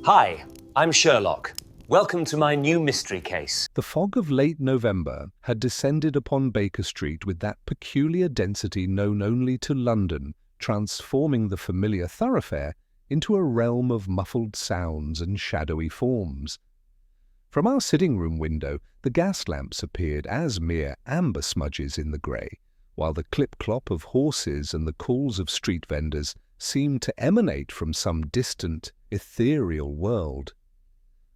Hi, I'm Sherlock. Welcome to my new mystery case. The fog of late November had descended upon Baker Street with that peculiar density known only to London, transforming the familiar thoroughfare into a realm of muffled sounds and shadowy forms. From our sitting-room window, the gas lamps appeared as mere amber smudges in the grey, while the clip-clop of horses and the calls of street vendors seemed to emanate from some distant, ethereal world.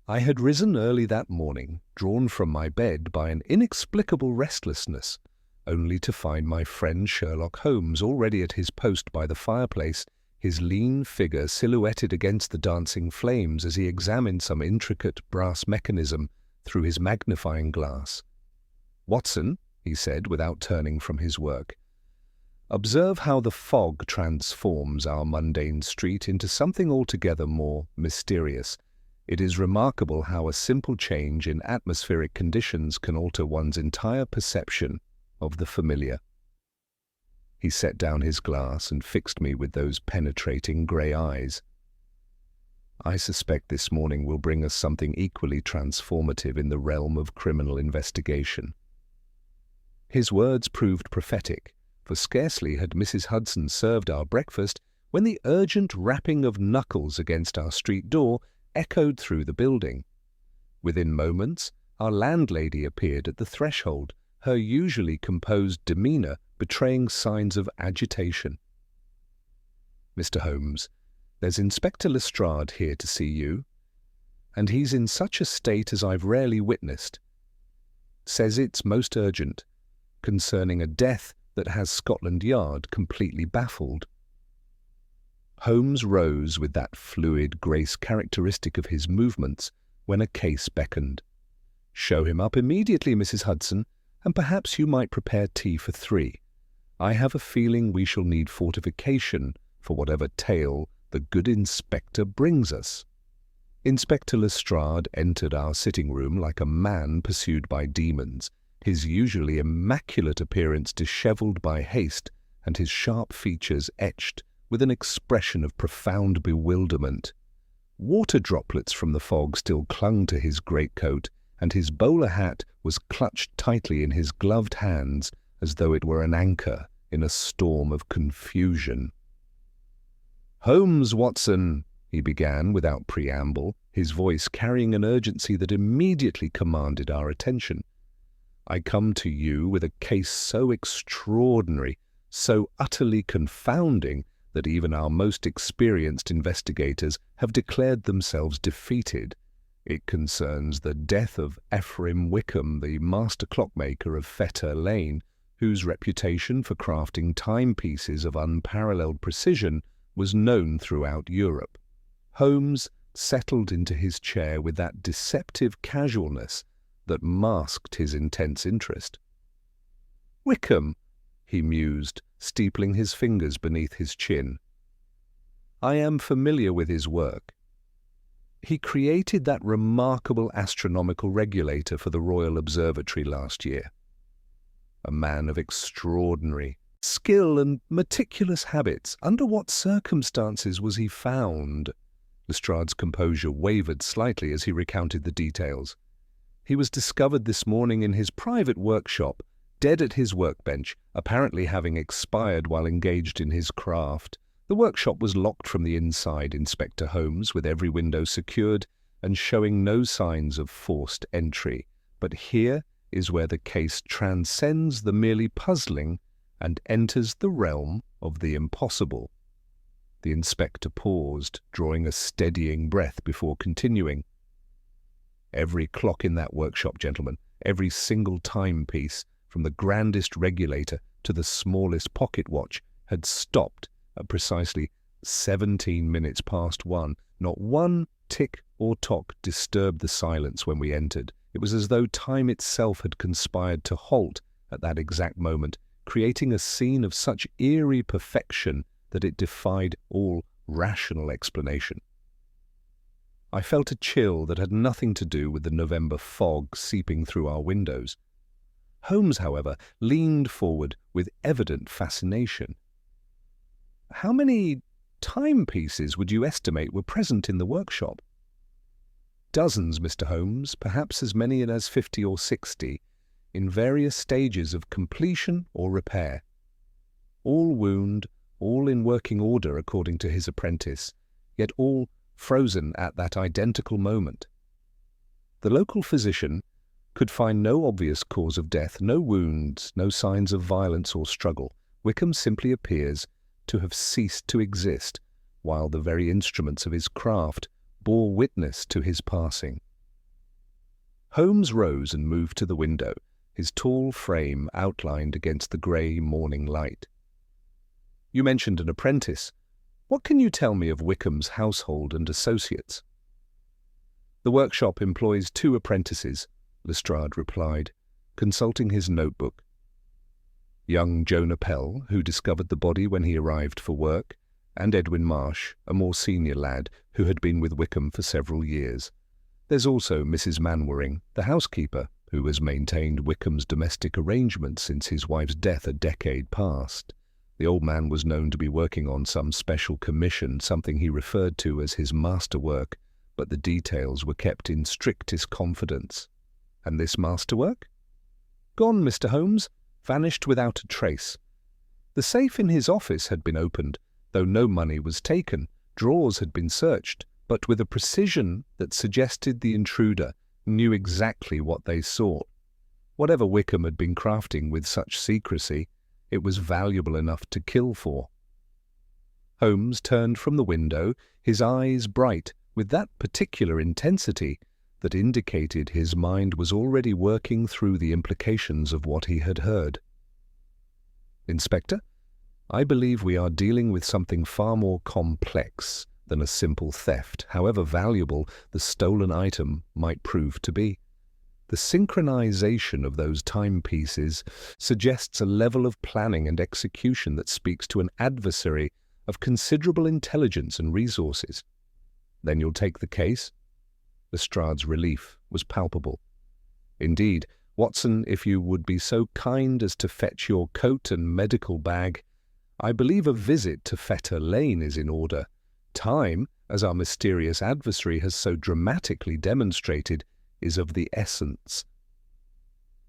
I had risen early that morning, drawn from my bed by an inexplicable restlessness, only to find my friend Sherlock Holmes already at his post by the fireplace, his lean figure silhouetted against the dancing flames as he examined some intricate brass mechanism through his magnifying glass. "Watson," he said without turning from his work, "observe how the fog transforms our mundane street into something altogether more mysterious. It is remarkable how a simple change in atmospheric conditions can alter one's entire perception of the familiar." He set down his glass and fixed me with those penetrating grey eyes. "I suspect this morning will bring us something equally transformative in the realm of criminal investigation." His words proved prophetic, for scarcely had Mrs. Hudson served our breakfast when the urgent rapping of knuckles against our street door echoed through the building. Within moments, our landlady appeared at the threshold, her usually composed demeanour betraying signs of agitation. "Mr. Holmes, there's Inspector Lestrade here to see you, and he's in such a state as I've rarely witnessed. Says it's most urgent, concerning a death that has Scotland Yard completely baffled." Holmes rose with that fluid grace characteristic of his movements when a case beckoned. "Show him up immediately, Mrs. Hudson, and perhaps you might prepare tea for 3. I have a feeling we shall need fortification for whatever tale the good inspector brings us." Inspector Lestrade entered our sitting-room like a man pursued by demons, his usually immaculate appearance dishevelled by haste and his sharp features etched with an expression of profound bewilderment. Water droplets from the fog still clung to his greatcoat, and his bowler hat was clutched tightly in his gloved hands as though it were an anchor in a storm of confusion. "Holmes, Watson," he began without preamble, his voice carrying an urgency that immediately commanded our attention. "I come to you with a case so extraordinary, so utterly confounding, that even our most experienced investigators have declared themselves defeated. It concerns the death of Ephraim Wickham, the master clockmaker of Fetter Lane, whose reputation for crafting timepieces of unparalleled precision was known throughout Europe." Holmes settled into his chair with that deceptive casualness that masked his intense interest. "Wickham," he mused, steepling his fingers beneath his chin. "I am familiar with his work. He created that remarkable astronomical regulator for the Royal Observatory last year. A man of extraordinary skill and meticulous habits. Under what circumstances was he found?" Lestrade's composure wavered slightly as he recounted the details. "He was discovered this morning in his private workshop, dead at his workbench, apparently having expired while engaged in his craft. The workshop was locked from the inside, Inspector Holmes, with every window secured and showing no signs of forced entry. But here is where the case transcends the merely puzzling and enters the realm of the impossible." The inspector paused, drawing a steadying breath before continuing. "Every clock in that workshop, gentlemen, every single timepiece, from the grandest regulator to the smallest pocket watch, had stopped at precisely 17 minutes past 1. Not one tick or tock disturbed the silence when we entered. It was as though time itself had conspired to halt at that exact moment, creating a scene of such eerie perfection that it defied all rational explanation." I felt a chill that had nothing to do with the November fog seeping through our windows. Holmes, however, leaned forward with evident fascination. "How many timepieces would you estimate were present in the workshop?" Dozens, Mr. Holmes, perhaps as many as 50 or 60, in various stages of completion or repair. All wound, all in working order according to his apprentice, yet all frozen at that identical moment. The local physician could find no obvious cause of death, no wounds, no signs of violence or struggle. Wickham simply appears to have ceased to exist, while the very instruments of his craft bore witness to his passing. Holmes rose and moved to the window, his tall frame outlined against the grey morning light. "You mentioned an apprentice. What can you tell me of Wickham's household and associates?" "The workshop employs 2 apprentices," Lestrade replied, consulting his notebook. Young Jonah Pell, who discovered the body when he arrived for work, and Edwin Marsh, a more senior lad who had been with Wickham for several years. There's also Mrs. Manwaring, the housekeeper, who has maintained Wickham's domestic arrangements since his wife's death a decade past. The old man was known to be working on some special commission, something he referred to as his masterwork, but the details were kept in strictest confidence. And this masterwork? Gone, Mr. Holmes, vanished without a trace. The safe in his office had been opened, though no money was taken. Drawers had been searched, but with a precision that suggested the intruder knew exactly what they sought. Whatever Wickham had been crafting with such secrecy, it was valuable enough to kill for. Holmes turned from the window, his eyes bright with that particular intensity that indicated his mind was already working through the implications of what he had heard. "Inspector, I believe we are dealing with something far more complex than a simple theft, however valuable the stolen item might prove to be. The synchronization of those timepieces suggests a level of planning and execution that speaks to an adversary of considerable intelligence and resources." "Then you'll take the case?" Lestrade's relief was palpable. "Indeed, Watson, if you would be so kind as to fetch your coat and medical bag. I believe a visit to Fetter Lane is in order. Time, as our mysterious adversary has so dramatically demonstrated, is of the essence."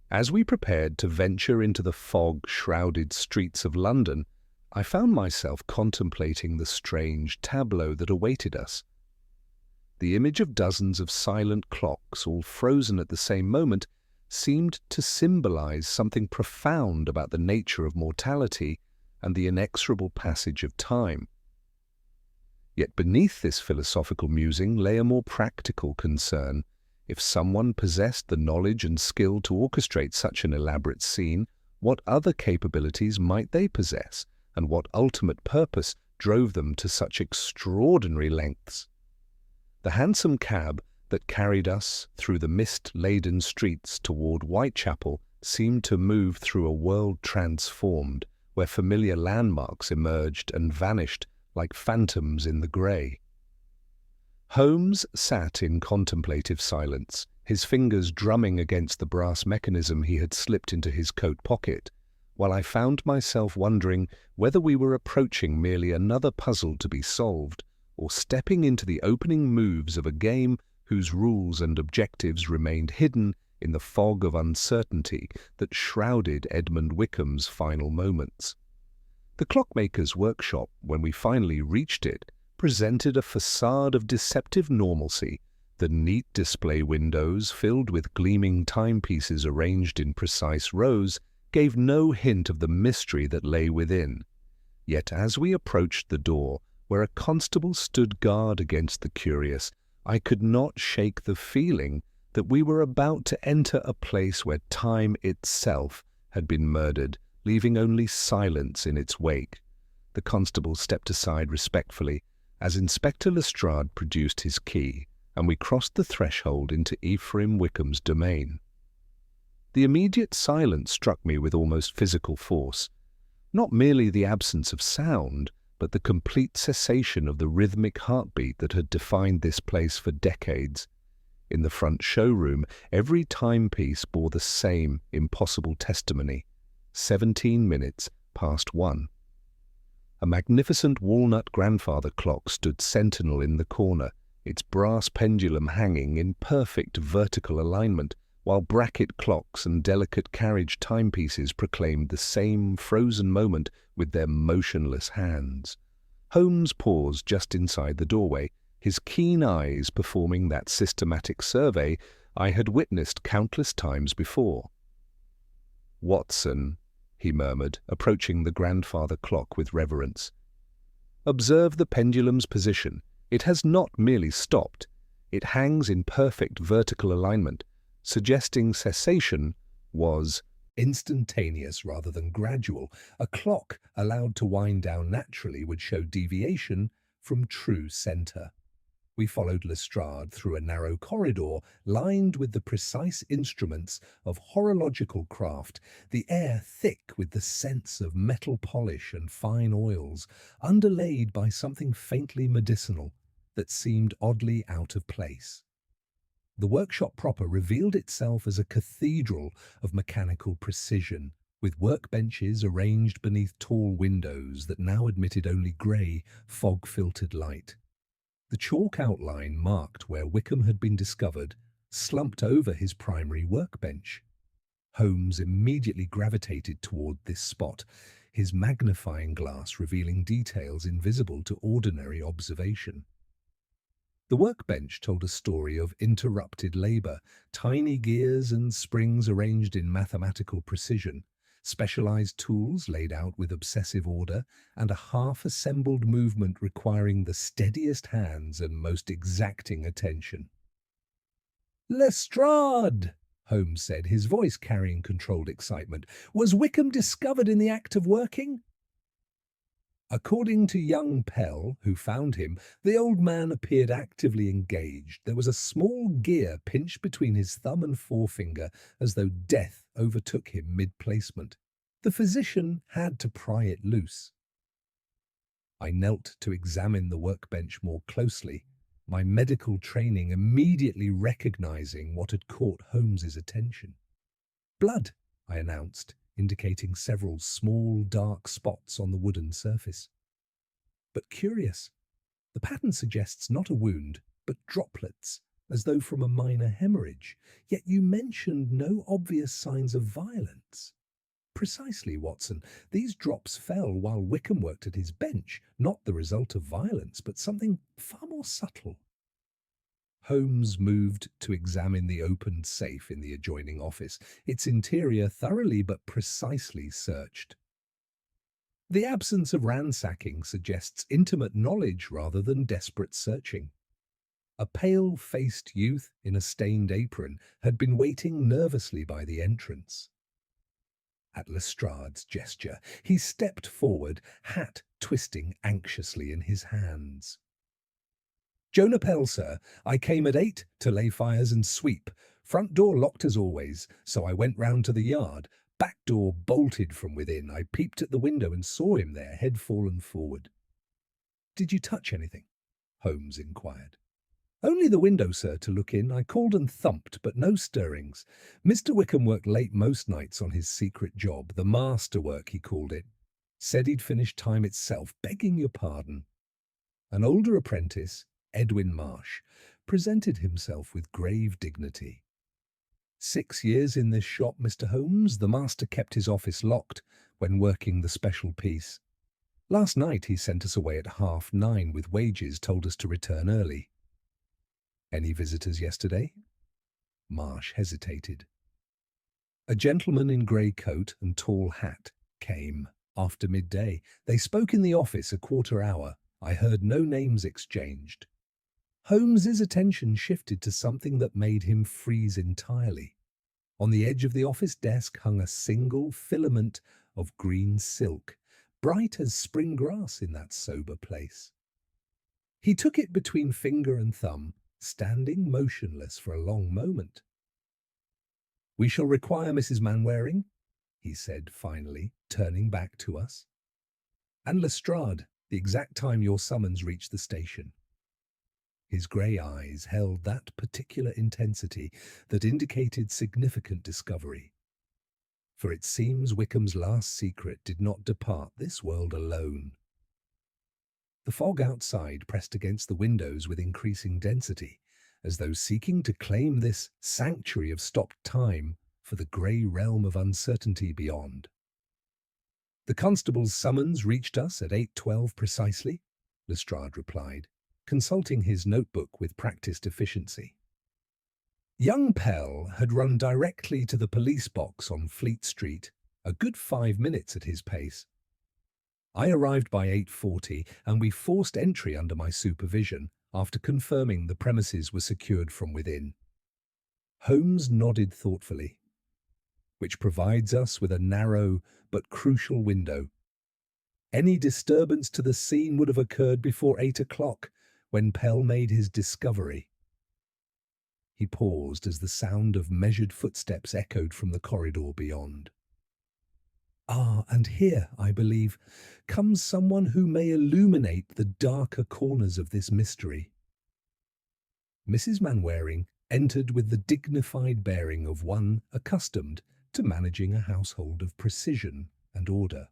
As we prepared to venture into the fog-shrouded streets of London, I found myself contemplating the strange tableau that awaited us. The image of dozens of silent clocks, all frozen at the same moment, seemed to symbolize something profound about the nature of mortality and the inexorable passage of time. Yet beneath this philosophical musing lay a more practical concern. If someone possessed the knowledge and skill to orchestrate such an elaborate scene, what other capabilities might they possess, and what ultimate purpose drove them to such extraordinary lengths? The hansom cab that carried us through the mist-laden streets toward Whitechapel seemed to move through a world transformed, where familiar landmarks emerged and vanished like phantoms in the grey. Holmes sat in contemplative silence, his fingers drumming against the brass mechanism he had slipped into his coat pocket, while I found myself wondering whether we were approaching merely another puzzle to be solved, or stepping into the opening moves of a game whose rules and objectives remained hidden in the fog of uncertainty that shrouded Edmund Wickham's final moments. The Clockmaker's workshop, when we finally reached it, presented a facade of deceptive normalcy. The neat display windows, filled with gleaming timepieces arranged in precise rows, gave no hint of the mystery that lay within. Yet as we approached the door, where a constable stood guard against the curious, I could not shake the feeling that we were about to enter a place where time itself had been murdered, leaving only silence in its wake. The constable stepped aside respectfully as Inspector Lestrade produced his key, and we crossed the threshold into Ephraim Wickham's domain. The immediate silence struck me with almost physical force. Not merely the absence of sound, but the complete cessation of the rhythmic heartbeat that had defined this place for decades. In the front showroom, every timepiece bore the same impossible testimony: 17 minutes past 1. A magnificent walnut grandfather clock stood sentinel in the corner, its brass pendulum hanging in perfect vertical alignment, while bracket clocks and delicate carriage timepieces proclaimed the same frozen moment with their motionless hands. Holmes paused just inside the doorway, his keen eyes performing that systematic survey I had witnessed countless times before. "Watson," he murmured, approaching the grandfather clock with reverence. "Observe the pendulum's position. It has not merely stopped. It hangs in perfect vertical alignment, suggesting cessation was instantaneous rather than gradual. A clock allowed to wind down naturally would show deviation from true center." We followed Lestrade through a narrow corridor lined with the precise instruments of horological craft, the air thick with the scents of metal polish and fine oils, underlaid by something faintly medicinal that seemed oddly out of place. The workshop proper revealed itself as a cathedral of mechanical precision, with workbenches arranged beneath tall windows that now admitted only grey, fog-filtered light. The chalk outline marked where Wickham had been discovered slumped over his primary workbench. Holmes immediately gravitated toward this spot, his magnifying glass revealing details invisible to ordinary observation. The workbench told a story of interrupted labor, tiny gears and springs arranged in mathematical precision, specialized tools laid out with obsessive order, and a half-assembled movement requiring the steadiest hands and most exacting attention. "Lestrade!" Holmes said, his voice carrying controlled excitement. "Was Wickham discovered in the act of working?" According to young Pell, who found him, the old man appeared actively engaged. There was a small gear pinched between his thumb and forefinger, as though death overtook him mid-placement. The physician had to pry it loose. I knelt to examine the workbench more closely, my medical training immediately recognizing what had caught Holmes's attention. "Blood," I announced, indicating several small, dark spots on the wooden surface. "But curious, the pattern suggests not a wound, but droplets, as though from a minor hemorrhage. Yet you mentioned no obvious signs of violence." "Precisely, Watson. These drops fell while Wickham worked at his bench, not the result of violence, but something far more subtle." Holmes moved to examine the opened safe in the adjoining office, its interior thoroughly but precisely searched. The absence of ransacking suggests intimate knowledge rather than desperate searching. A pale-faced youth in a stained apron had been waiting nervously by the entrance. At Lestrade's gesture, he stepped forward, hat twisting anxiously in his hands. "Jonah Pell, sir. I came at 8 to lay fires and sweep. Front door locked as always, so I went round to the yard. Back door bolted from within. I peeped at the window and saw him there, head fallen forward." "Did you touch anything?" Holmes inquired. "Only the window, sir, to look in. I called and thumped, but no stirrings. Mr. Wickham worked late most nights on his secret job, the masterwork he called it. Said he'd finished time itself, begging your pardon." An older apprentice, Edwin Marsh, presented himself with grave dignity. "6 years in this shop, Mr. Holmes. The master kept his office locked when working the special piece. Last night he sent us away at 9:30 with wages, told us to return early." "Any visitors yesterday?" Marsh hesitated. "A gentleman in grey coat and tall hat came after midday. They spoke in the office a quarter hour. I heard no names exchanged." Holmes's attention shifted to something that made him freeze entirely. On the edge of the office desk hung a single filament of green silk, bright as spring grass in that sober place. He took it between finger and thumb, standing motionless for a long moment. "We shall require Mrs. Manwaring," he said finally, turning back to us. "And Lestrade, the exact time your summons reached the station." His grey eyes held that particular intensity that indicated significant discovery. For it seems Wickham's last secret did not depart this world alone. The fog outside pressed against the windows with increasing density, as though seeking to claim this sanctuary of stopped time for the grey realm of uncertainty beyond. "The constable's summons reached us at 8:12 precisely," Lestrade replied, consulting his notebook with practiced efficiency. Young Pell had run directly to the police box on Fleet Street, a good 5 minutes at his pace. I arrived by 8:40, and we forced entry under my supervision after confirming the premises were secured from within. Holmes nodded thoughtfully, which provides us with a narrow but crucial window. Any disturbance to the scene would have occurred before 8 o'clock, when Pell made his discovery. He paused as the sound of measured footsteps echoed from the corridor beyond. "Ah, and here, I believe, comes someone who may illuminate the darker corners of this mystery." Mrs. Mainwaring entered with the dignified bearing of one accustomed to managing a household of precision and order.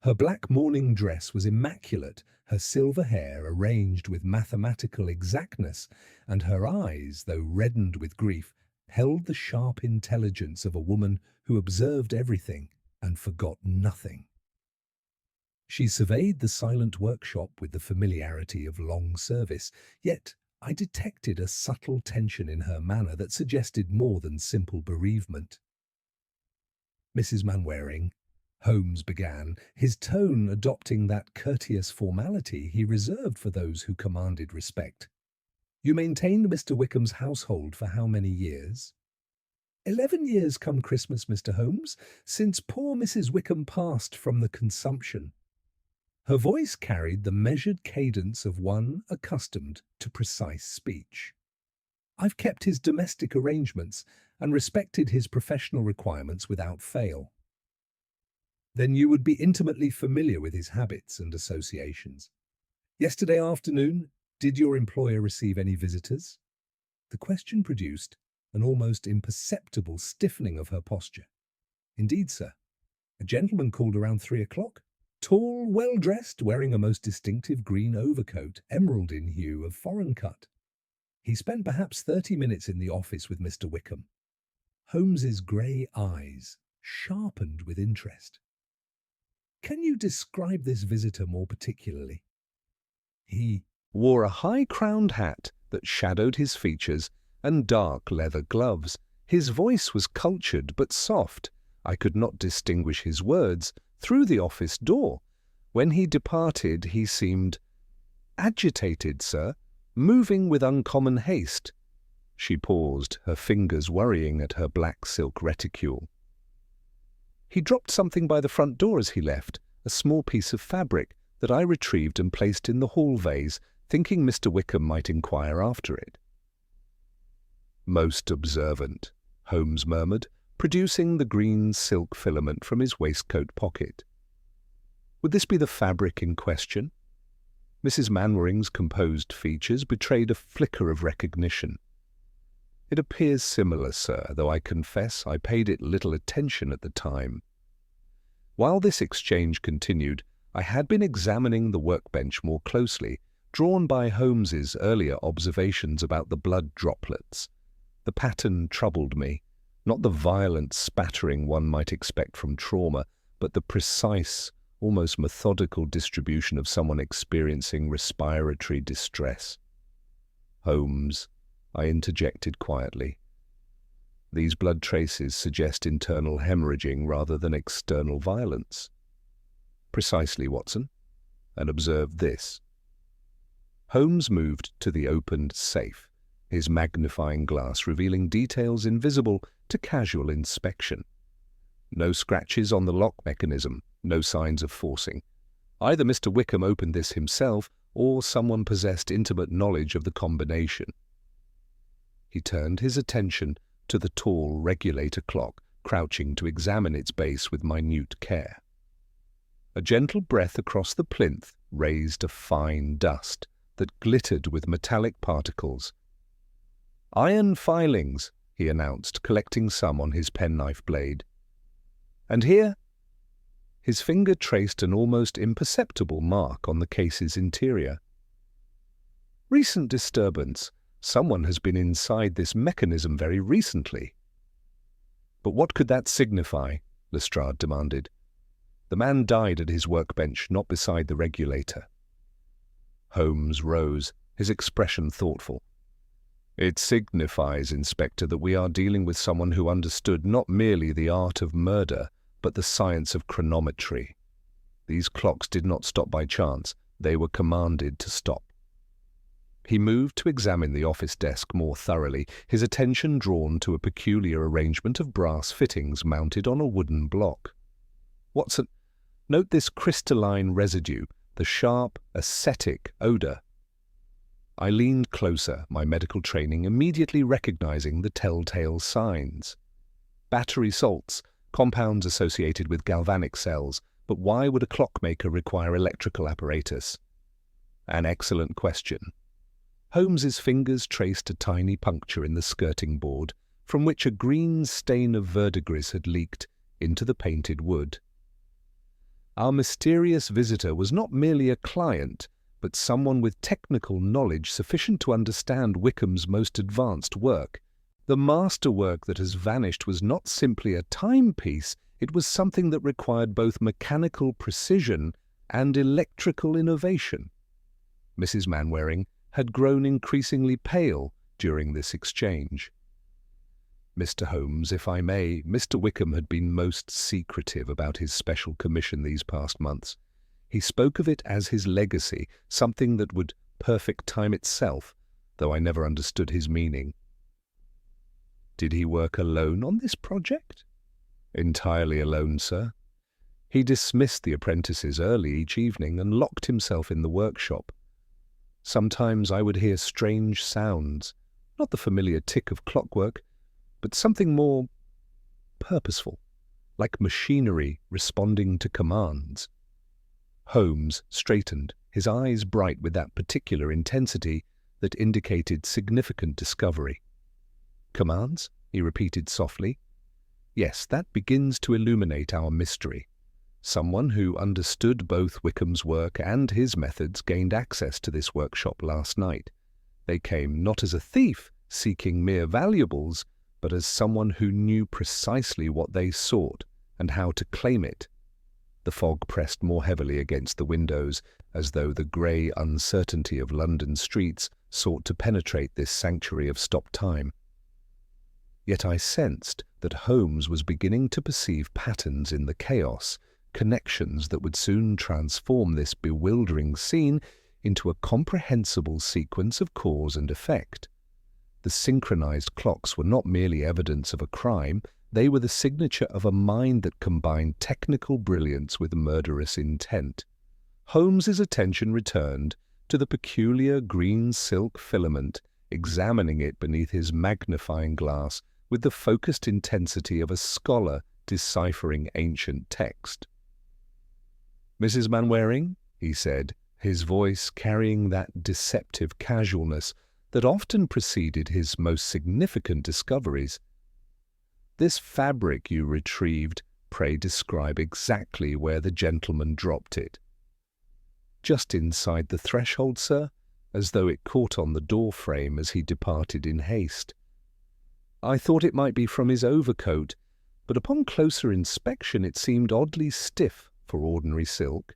Her black morning dress was immaculate, her silver hair arranged with mathematical exactness, and her eyes, though reddened with grief, held the sharp intelligence of a woman who observed everything and forgot nothing. She surveyed the silent workshop with the familiarity of long service, yet I detected a subtle tension in her manner that suggested more than simple bereavement. "Mrs. Mainwaring," Holmes began, his tone adopting that courteous formality he reserved for those who commanded respect. "You maintained Mr. Wickham's household for how many years?" 11 years come Christmas, Mr. Holmes, since poor Mrs. Wickham passed from the consumption." Her voice carried the measured cadence of one accustomed to precise speech. "I've kept his domestic arrangements and respected his professional requirements without fail." "Then you would be intimately familiar with his habits and associations. Yesterday afternoon, did your employer receive any visitors?" The question produced an almost imperceptible stiffening of her posture. "Indeed, sir. A gentleman called around 3 o'clock. Tall, well-dressed, wearing a most distinctive green overcoat, emerald in hue, of foreign cut. He spent perhaps 30 minutes in the office with Mr. Wickham." Holmes's grey eyes sharpened with interest. "Can you describe this visitor more particularly?" "He wore a high-crowned hat that shadowed his features and dark leather gloves. His voice was cultured but soft. I could not distinguish his words through the office door. When he departed, he seemed agitated, sir, moving with uncommon haste." She paused, her fingers worrying at her black silk reticule. "He dropped something by the front door as he left, a small piece of fabric that I retrieved and placed in the hall vase, thinking Mr. Wickham might inquire after it." "Most observant," Holmes murmured, producing the green silk filament from his waistcoat pocket. Would this be the fabric in question? Mrs. Mainwaring's composed features betrayed a flicker of recognition. "It appears similar, sir, though I confess I paid it little attention at the time." While this exchange continued, I had been examining the workbench more closely, drawn by Holmes's earlier observations about the blood droplets. The pattern troubled me, not the violent spattering one might expect from trauma, but the precise, almost methodical distribution of someone experiencing respiratory distress. "Holmes," I interjected quietly, "these blood traces suggest internal hemorrhaging rather than external violence." "Precisely, Watson. And observe this." Holmes moved to the opened safe, his magnifying glass revealing details invisible to casual inspection. No scratches on the lock mechanism, no signs of forcing. Either Mr. Wickham opened this himself, or someone possessed intimate knowledge of the combination. He turned his attention to the tall regulator clock, crouching to examine its base with minute care. A gentle breath across the plinth raised a fine dust that glittered with metallic particles. "Iron filings," he announced, collecting some on his penknife blade. "And here?" His finger traced an almost imperceptible mark on the case's interior. "Recent disturbance. Someone has been inside this mechanism very recently." "But what could that signify?" Lestrade demanded. "The man died at his workbench, not beside the regulator." Holmes rose, his expression thoughtful. "It signifies, Inspector, that we are dealing with someone who understood not merely the art of murder, but the science of chronometry. These clocks did not stop by chance. They were commanded to stop." He moved to examine the office desk more thoroughly, his attention drawn to a peculiar arrangement of brass fittings mounted on a wooden block. "Watson, note this crystalline residue, the sharp, ascetic odour." I leaned closer, my medical training immediately recognizing the telltale signs. Battery salts, compounds associated with galvanic cells, but why would a clockmaker require electrical apparatus? An excellent question. Holmes's fingers traced a tiny puncture in the skirting board, from which a green stain of verdigris had leaked into the painted wood. Our mysterious visitor was not merely a client, but someone with technical knowledge sufficient to understand Wickham's most advanced work. The masterwork that has vanished was not simply a timepiece, it was something that required both mechanical precision and electrical innovation. Mrs. Mainwaring had grown increasingly pale during this exchange. "Mr. Holmes, if I may, Mr. Wickham had been most secretive about his special commission these past months. He spoke of it as his legacy, something that would perfect time itself, though I never understood his meaning." "Did he work alone on this project?" "Entirely alone, sir. He dismissed the apprentices early each evening and locked himself in the workshop. Sometimes I would hear strange sounds, not the familiar tick of clockwork, but something more purposeful, like machinery responding to commands." Holmes straightened, his eyes bright with that particular intensity that indicated significant discovery. "Commands?" he repeated softly. "Yes, that begins to illuminate our mystery. Someone who understood both Wickham's work and his methods gained access to this workshop last night. They came not as a thief seeking mere valuables, but as someone who knew precisely what they sought and how to claim it." The fog pressed more heavily against the windows, as though the grey uncertainty of London streets sought to penetrate this sanctuary of stopped time. Yet I sensed that Holmes was beginning to perceive patterns in the chaos, connections that would soon transform this bewildering scene into a comprehensible sequence of cause and effect. The synchronized clocks were not merely evidence of a crime, they were the signature of a mind that combined technical brilliance with murderous intent. Holmes's attention returned to the peculiar green silk filament, examining it beneath his magnifying glass with the focused intensity of a scholar deciphering ancient text. "Mrs. Mainwaring," he said, his voice carrying that deceptive casualness that often preceded his most significant discoveries, "this fabric you retrieved, pray describe exactly where the gentleman dropped it." "Just inside the threshold, sir, as though it caught on the door frame as he departed in haste. I thought it might be from his overcoat, but upon closer inspection it seemed oddly stiff for ordinary silk."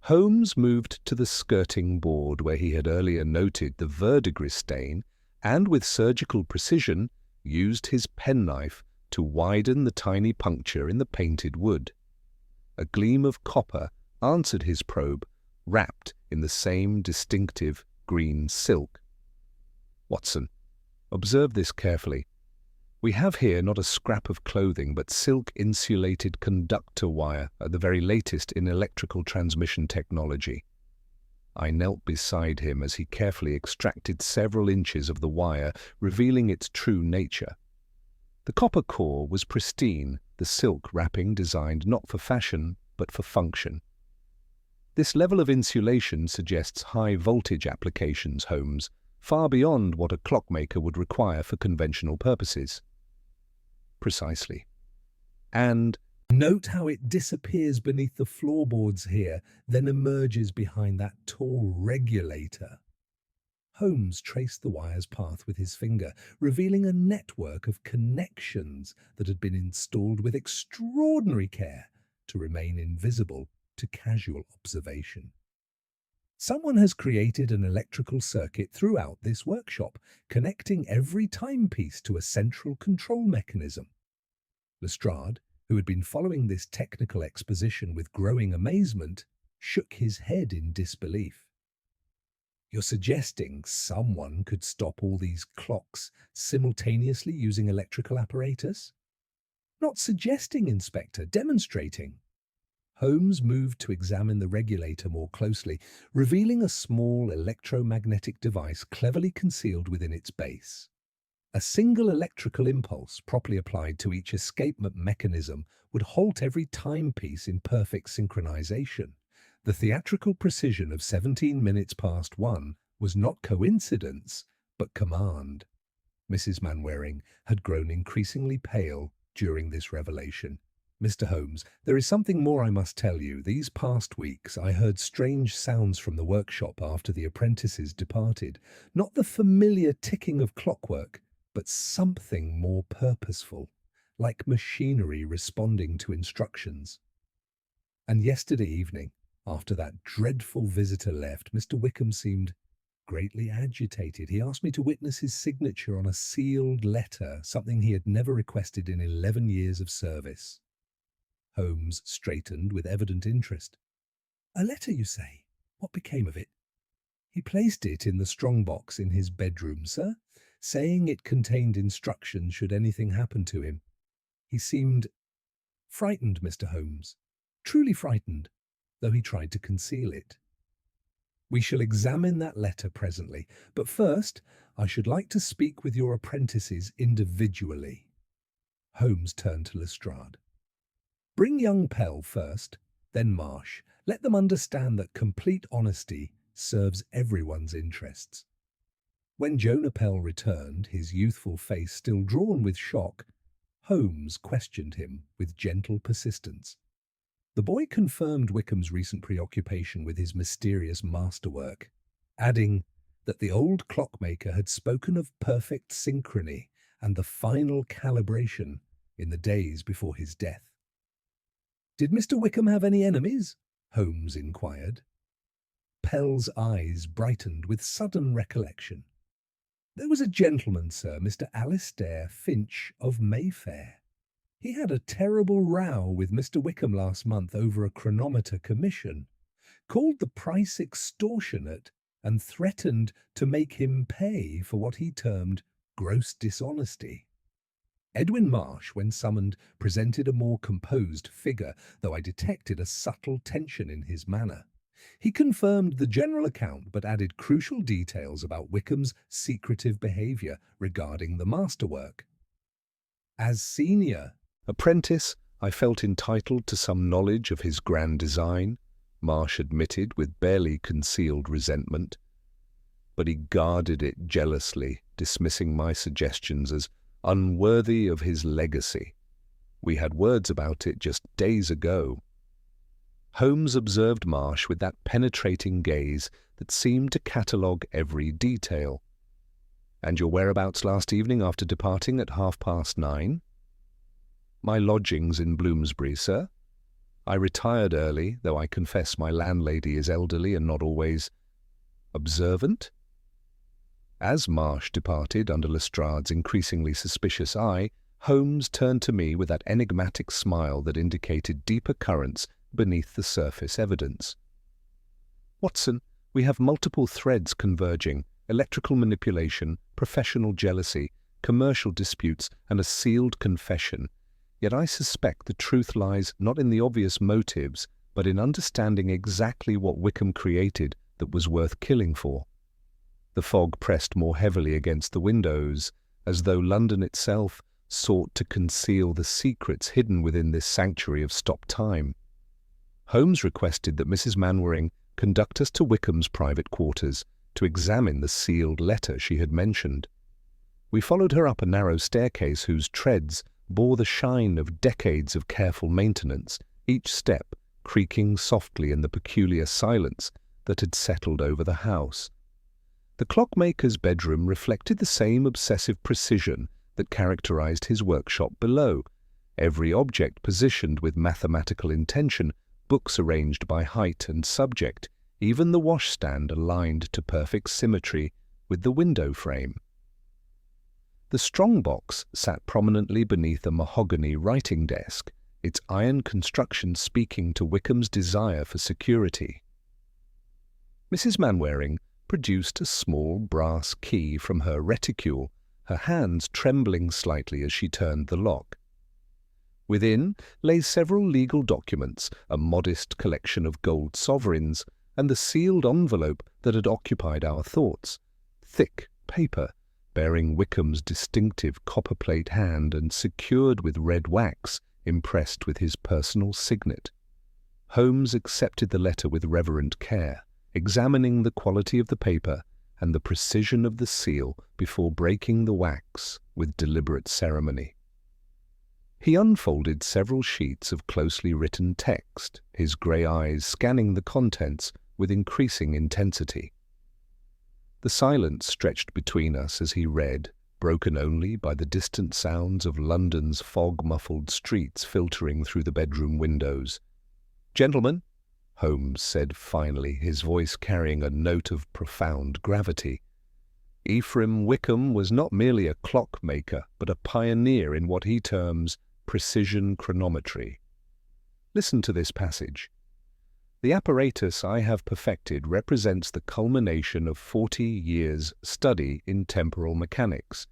Holmes moved to the skirting board where he had earlier noted the verdigris stain, and with surgical precision used his penknife to widen the tiny puncture in the painted wood. A gleam of copper answered his probe, wrapped in the same distinctive green silk. "Watson, observe this carefully. We have here not a scrap of clothing, but silk-insulated conductor wire, at the very latest in electrical transmission technology." I knelt beside him as he carefully extracted several inches of the wire, revealing its true nature. The copper core was pristine, the silk wrapping designed not for fashion, but for function. "This level of insulation suggests high-voltage applications, Holmes, far beyond what a clockmaker would require for conventional purposes." "Precisely. And Note how it disappears beneath the floorboards here, then emerges behind that tall regulator. Holmes traced the wire's path with his finger, revealing a network of connections that had been installed with extraordinary care to remain invisible to casual observation. Someone has created an electrical circuit throughout this workshop, connecting every timepiece to a central control mechanism. Lestrade, who had been following this technical exposition with growing amazement, shook his head in disbelief. "You're suggesting someone could stop all these clocks simultaneously using electrical apparatus?" "Not suggesting, Inspector, demonstrating." Holmes moved to examine the regulator more closely, revealing a small electromagnetic device cleverly concealed within its base. A single electrical impulse, properly applied to each escapement mechanism, would halt every timepiece in perfect synchronization. The theatrical precision of 17 minutes past 1 was not coincidence, but command. Mrs. Mainwaring had grown increasingly pale during this revelation. "Mr. Holmes, there is something more I must tell you. These past weeks I heard strange sounds from the workshop after the apprentices departed. Not the familiar ticking of clockwork, but something more purposeful, like machinery responding to instructions. And yesterday evening, after that dreadful visitor left, Mr. Wickham seemed greatly agitated. He asked me to witness his signature on a sealed letter, something he had never requested in 11 years of service." Holmes straightened with evident interest. "A letter, you say? What became of it?" "He placed it in the strong-box in his bedroom, sir, saying it contained instructions should anything happen to him. He seemed frightened, Mr. Holmes, truly frightened, though he tried to conceal it." "We shall examine that letter presently, but first I should like to speak with your apprentices individually." Holmes turned to Lestrade. "Bring young Pell first, then Marsh. Let them understand that complete honesty serves everyone's interests." When Jonah Pell returned, his youthful face still drawn with shock, Holmes questioned him with gentle persistence. The boy confirmed Wickham's recent preoccupation with his mysterious masterwork, adding that the old clockmaker had spoken of perfect synchrony and the final calibration in the days before his death. "Did Mr. Wickham have any enemies?" Holmes inquired. Pell's eyes brightened with sudden recollection. "There was a gentleman, sir, Mr. Alistair Finch of Mayfair. He had a terrible row with Mr. Wickham last month over a chronometer commission, called the price extortionate, and threatened to make him pay for what he termed gross dishonesty. Edwin Marsh, when summoned, presented a more composed figure, though I detected a subtle tension in his manner. He confirmed the general account, but added crucial details about Wickham's secretive behaviour regarding the masterwork. As senior apprentice, I felt entitled to some knowledge of his grand design, Marsh admitted with barely concealed resentment. But he guarded it jealously, dismissing my suggestions as unworthy of his legacy. We had words about it just days ago. Holmes observed Marsh with that penetrating gaze that seemed to catalogue every detail. "And your whereabouts last evening after departing at 9:30? "My lodgings in Bloomsbury, sir. I retired early, though I confess my landlady is elderly and not always observant." As Marsh departed under Lestrade's increasingly suspicious eye, Holmes turned to me with that enigmatic smile that indicated deeper currents beneath the surface evidence. "Watson, we have multiple threads converging: electrical manipulation, professional jealousy, commercial disputes, and a sealed confession. Yet I suspect the truth lies not in the obvious motives, but in understanding exactly what Wickham created that was worth killing for." The fog pressed more heavily against the windows, as though London itself sought to conceal the secrets hidden within this sanctuary of stopped time. Holmes requested that Mrs. Mainwaring conduct us to Wickham's private quarters to examine the sealed letter she had mentioned. We followed her up a narrow staircase whose treads bore the shine of decades of careful maintenance, each step creaking softly in the peculiar silence that had settled over the house. The clockmaker's bedroom reflected the same obsessive precision that characterized his workshop below, every object positioned with mathematical intention, books arranged by height and subject, even the washstand aligned to perfect symmetry with the window frame. The strongbox sat prominently beneath a mahogany writing desk, its iron construction speaking to Wickham's desire for security. Mrs. Mainwaring produced a small brass key from her reticule, her hands trembling slightly as she turned the lock. Within lay several legal documents, a modest collection of gold sovereigns, and the sealed envelope that had occupied our thoughts, thick paper bearing Wickham's distinctive copperplate hand and secured with red wax impressed with his personal signet. Holmes accepted the letter with reverent care, examining the quality of the paper and the precision of the seal before breaking the wax with deliberate ceremony. He unfolded several sheets of closely written text, his grey eyes scanning the contents with increasing intensity. The silence stretched between us as he read, broken only by the distant sounds of London's fog-muffled streets filtering through the bedroom windows. "Gentlemen," Holmes said finally, his voice carrying a note of profound gravity, "Ephraim Wickham was not merely a clockmaker, but a pioneer in what he terms precision chronometry. Listen to this passage. The apparatus I have perfected represents the culmination of 40 years' study in temporal mechanics,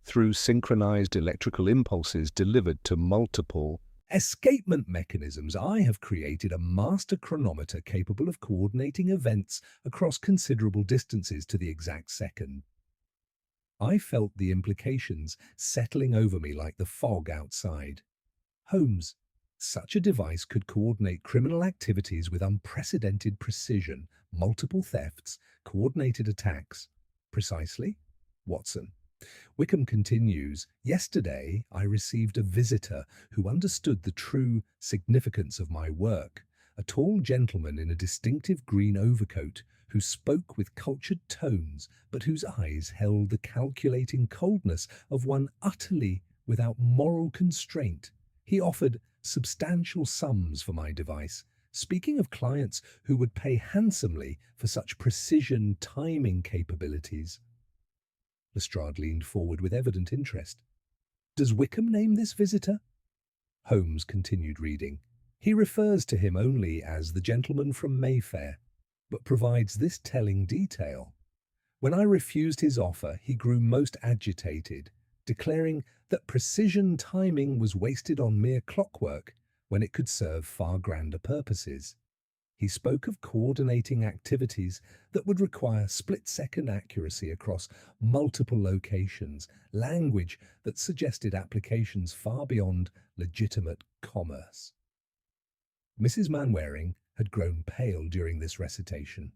through synchronized electrical impulses delivered to multiple escapement mechanisms. I have created a master chronometer capable of coordinating events across considerable distances to the exact second." I felt the implications settling over me like the fog outside. Holmes, such a device could coordinate criminal activities with unprecedented precision, multiple thefts, coordinated attacks. Precisely? Watson. Wickham continues, "Yesterday I received a visitor who understood the true significance of my work, a tall gentleman in a distinctive green overcoat who spoke with cultured tones but whose eyes held the calculating coldness of one utterly without moral constraint. He offered substantial sums for my device, speaking of clients who would pay handsomely for such precision timing capabilities." Lestrade leaned forward with evident interest. "Does Wickham name this visitor?" Holmes continued reading. "He refers to him only as the gentleman from Mayfair, but provides this telling detail. When I refused his offer, he grew most agitated, declaring that precision timing was wasted on mere clockwork when it could serve far grander purposes. He spoke of coordinating activities that would require split-second accuracy across multiple locations, language that suggested applications far beyond legitimate commerce." Mrs. Mainwaring had grown pale during this recitation.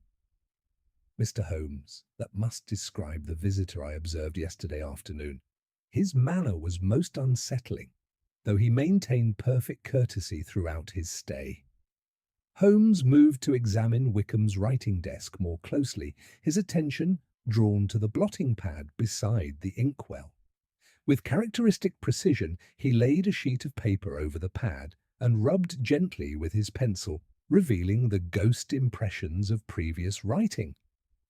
"Mr. Holmes, that must describe the visitor I observed yesterday afternoon. His manner was most unsettling, though he maintained perfect courtesy throughout his stay." Holmes moved to examine Wickham's writing desk more closely, his attention drawn to the blotting pad beside the inkwell. With characteristic precision, he laid a sheet of paper over the pad and rubbed gently with his pencil, revealing the ghost impressions of previous writing.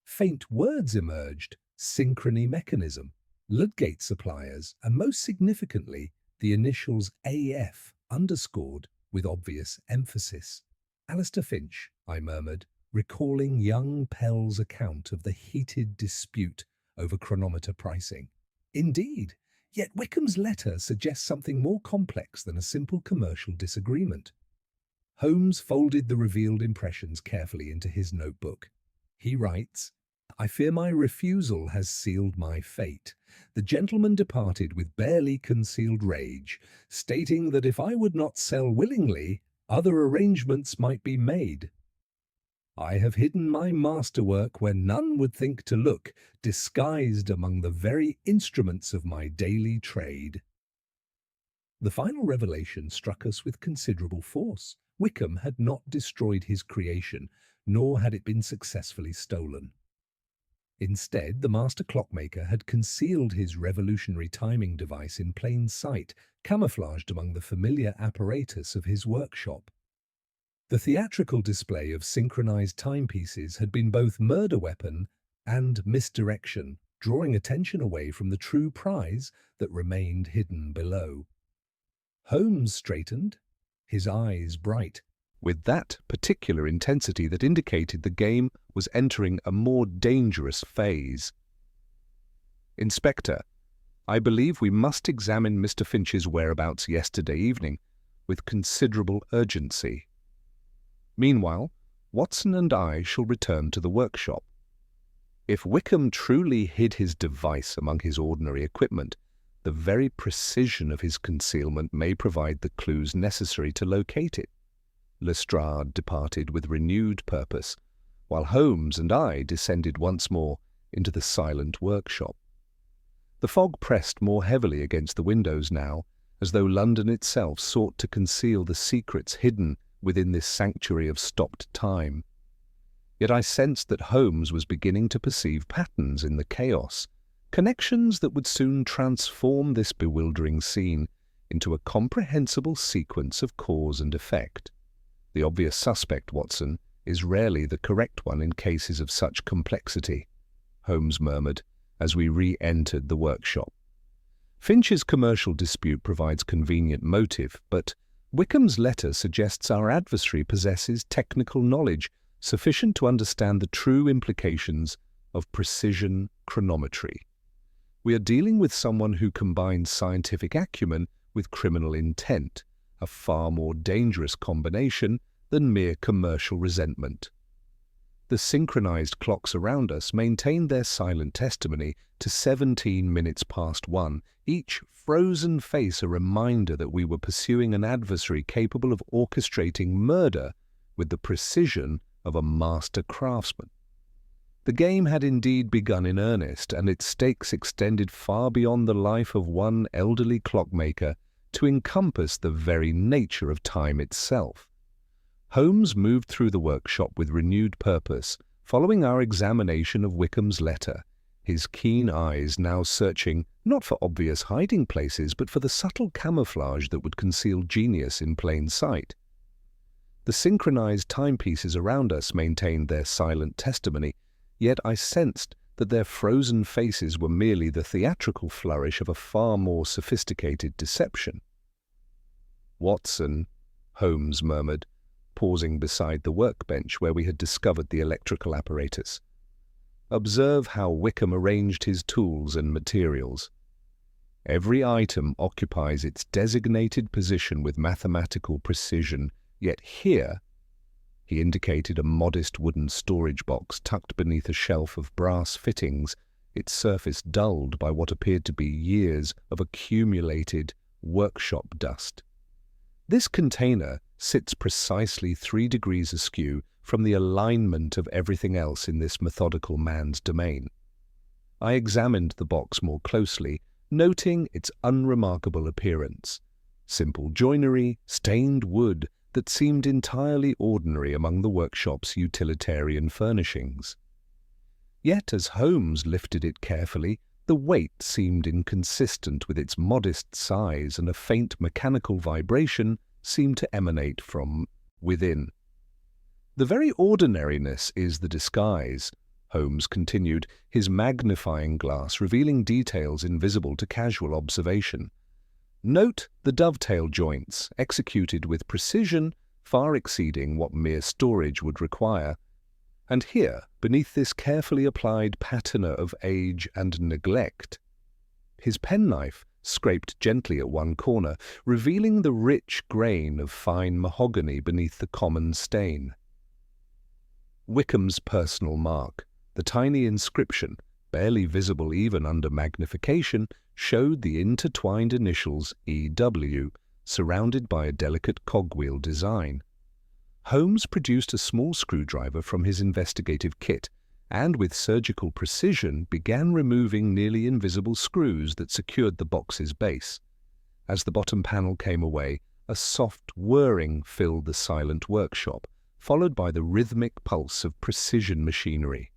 Faint words emerged: synchrony mechanism, Ludgate suppliers, and most significantly, the initials AF underscored with obvious emphasis. "Alistair Finch," I murmured, recalling young Pell's account of the heated dispute over chronometer pricing. "Indeed, yet Wickham's letter suggests something more complex than a simple commercial disagreement." Holmes folded the revealed impressions carefully into his notebook. He writes, "I fear my refusal has sealed my fate. The gentleman departed with barely concealed rage, stating that if I would not sell willingly, other arrangements might be made. I have hidden my masterwork where none would think to look, disguised among the very instruments of my daily trade." The final revelation struck us with considerable force. Wickham had not destroyed his creation, nor had it been successfully stolen. Instead, the master clockmaker had concealed his revolutionary timing device in plain sight, camouflaged among the familiar apparatus of his workshop. The theatrical display of synchronized timepieces had been both murder weapon and misdirection, drawing attention away from the true prize that remained hidden below. Holmes straightened, his eyes bright, with that particular intensity that indicated the game was entering a more dangerous phase. "Inspector, I believe we must examine Mr. Finch's whereabouts yesterday evening with considerable urgency. Meanwhile, Watson and I shall return to the workshop. If Wickham truly hid his device among his ordinary equipment, the very precision of his concealment may provide the clues necessary to locate it." Lestrade departed with renewed purpose, while Holmes and I descended once more into the silent workshop. The fog pressed more heavily against the windows now, as though London itself sought to conceal the secrets hidden within this sanctuary of stopped time. Yet I sensed that Holmes was beginning to perceive patterns in the chaos, connections that would soon transform this bewildering scene into a comprehensible sequence of cause and effect. "The obvious suspect, Watson, is rarely the correct one in cases of such complexity," Holmes murmured as we re-entered the workshop. "Finch's commercial dispute provides convenient motive, but Wickham's letter suggests our adversary possesses technical knowledge sufficient to understand the true implications of precision chronometry. We are dealing with someone who combines scientific acumen with criminal intent, a far more dangerous combination than mere commercial resentment." The synchronized clocks around us maintained their silent testimony to 17 minutes past 1, each frozen face a reminder that we were pursuing an adversary capable of orchestrating murder with the precision of a master craftsman. The game had indeed begun in earnest, and its stakes extended far beyond the life of one elderly clockmaker to encompass the very nature of time itself. Holmes moved through the workshop with renewed purpose, following our examination of Wickham's letter, his keen eyes now searching not for obvious hiding places but for the subtle camouflage that would conceal genius in plain sight. The synchronized timepieces around us maintained their silent testimony, yet I sensed that their frozen faces were merely the theatrical flourish of a far more sophisticated deception. "Watson," Holmes murmured, pausing beside the workbench where we had discovered the electrical apparatus. "Observe how Wickham arranged his tools and materials. Every item occupies its designated position with mathematical precision, yet here," he indicated a modest wooden storage box tucked beneath a shelf of brass fittings, its surface dulled by what appeared to be years of accumulated workshop dust. "This container sits precisely 3 degrees askew from the alignment of everything else in this methodical man's domain." I examined the box more closely, noting its unremarkable appearance. Simple joinery, stained wood that seemed entirely ordinary among the workshop's utilitarian furnishings. Yet as Holmes lifted it carefully, the weight seemed inconsistent with its modest size, and a faint mechanical vibration seemed to emanate from within. "The very ordinariness is the disguise," Holmes continued, his magnifying glass revealing details invisible to casual observation. "Note the dovetail joints, executed with precision far exceeding what mere storage would require. And here, beneath this carefully applied patina of age and neglect," his penknife scraped gently at one corner, revealing the rich grain of fine mahogany beneath the common stain. Wickham's personal mark, the tiny inscription, barely visible even under magnification, showed the intertwined initials E.W., surrounded by a delicate cogwheel design. Holmes produced a small screwdriver from his investigative kit, and with surgical precision began removing nearly invisible screws that secured the box's base. As the bottom panel came away, a soft whirring filled the silent workshop, followed by the rhythmic pulse of precision machinery.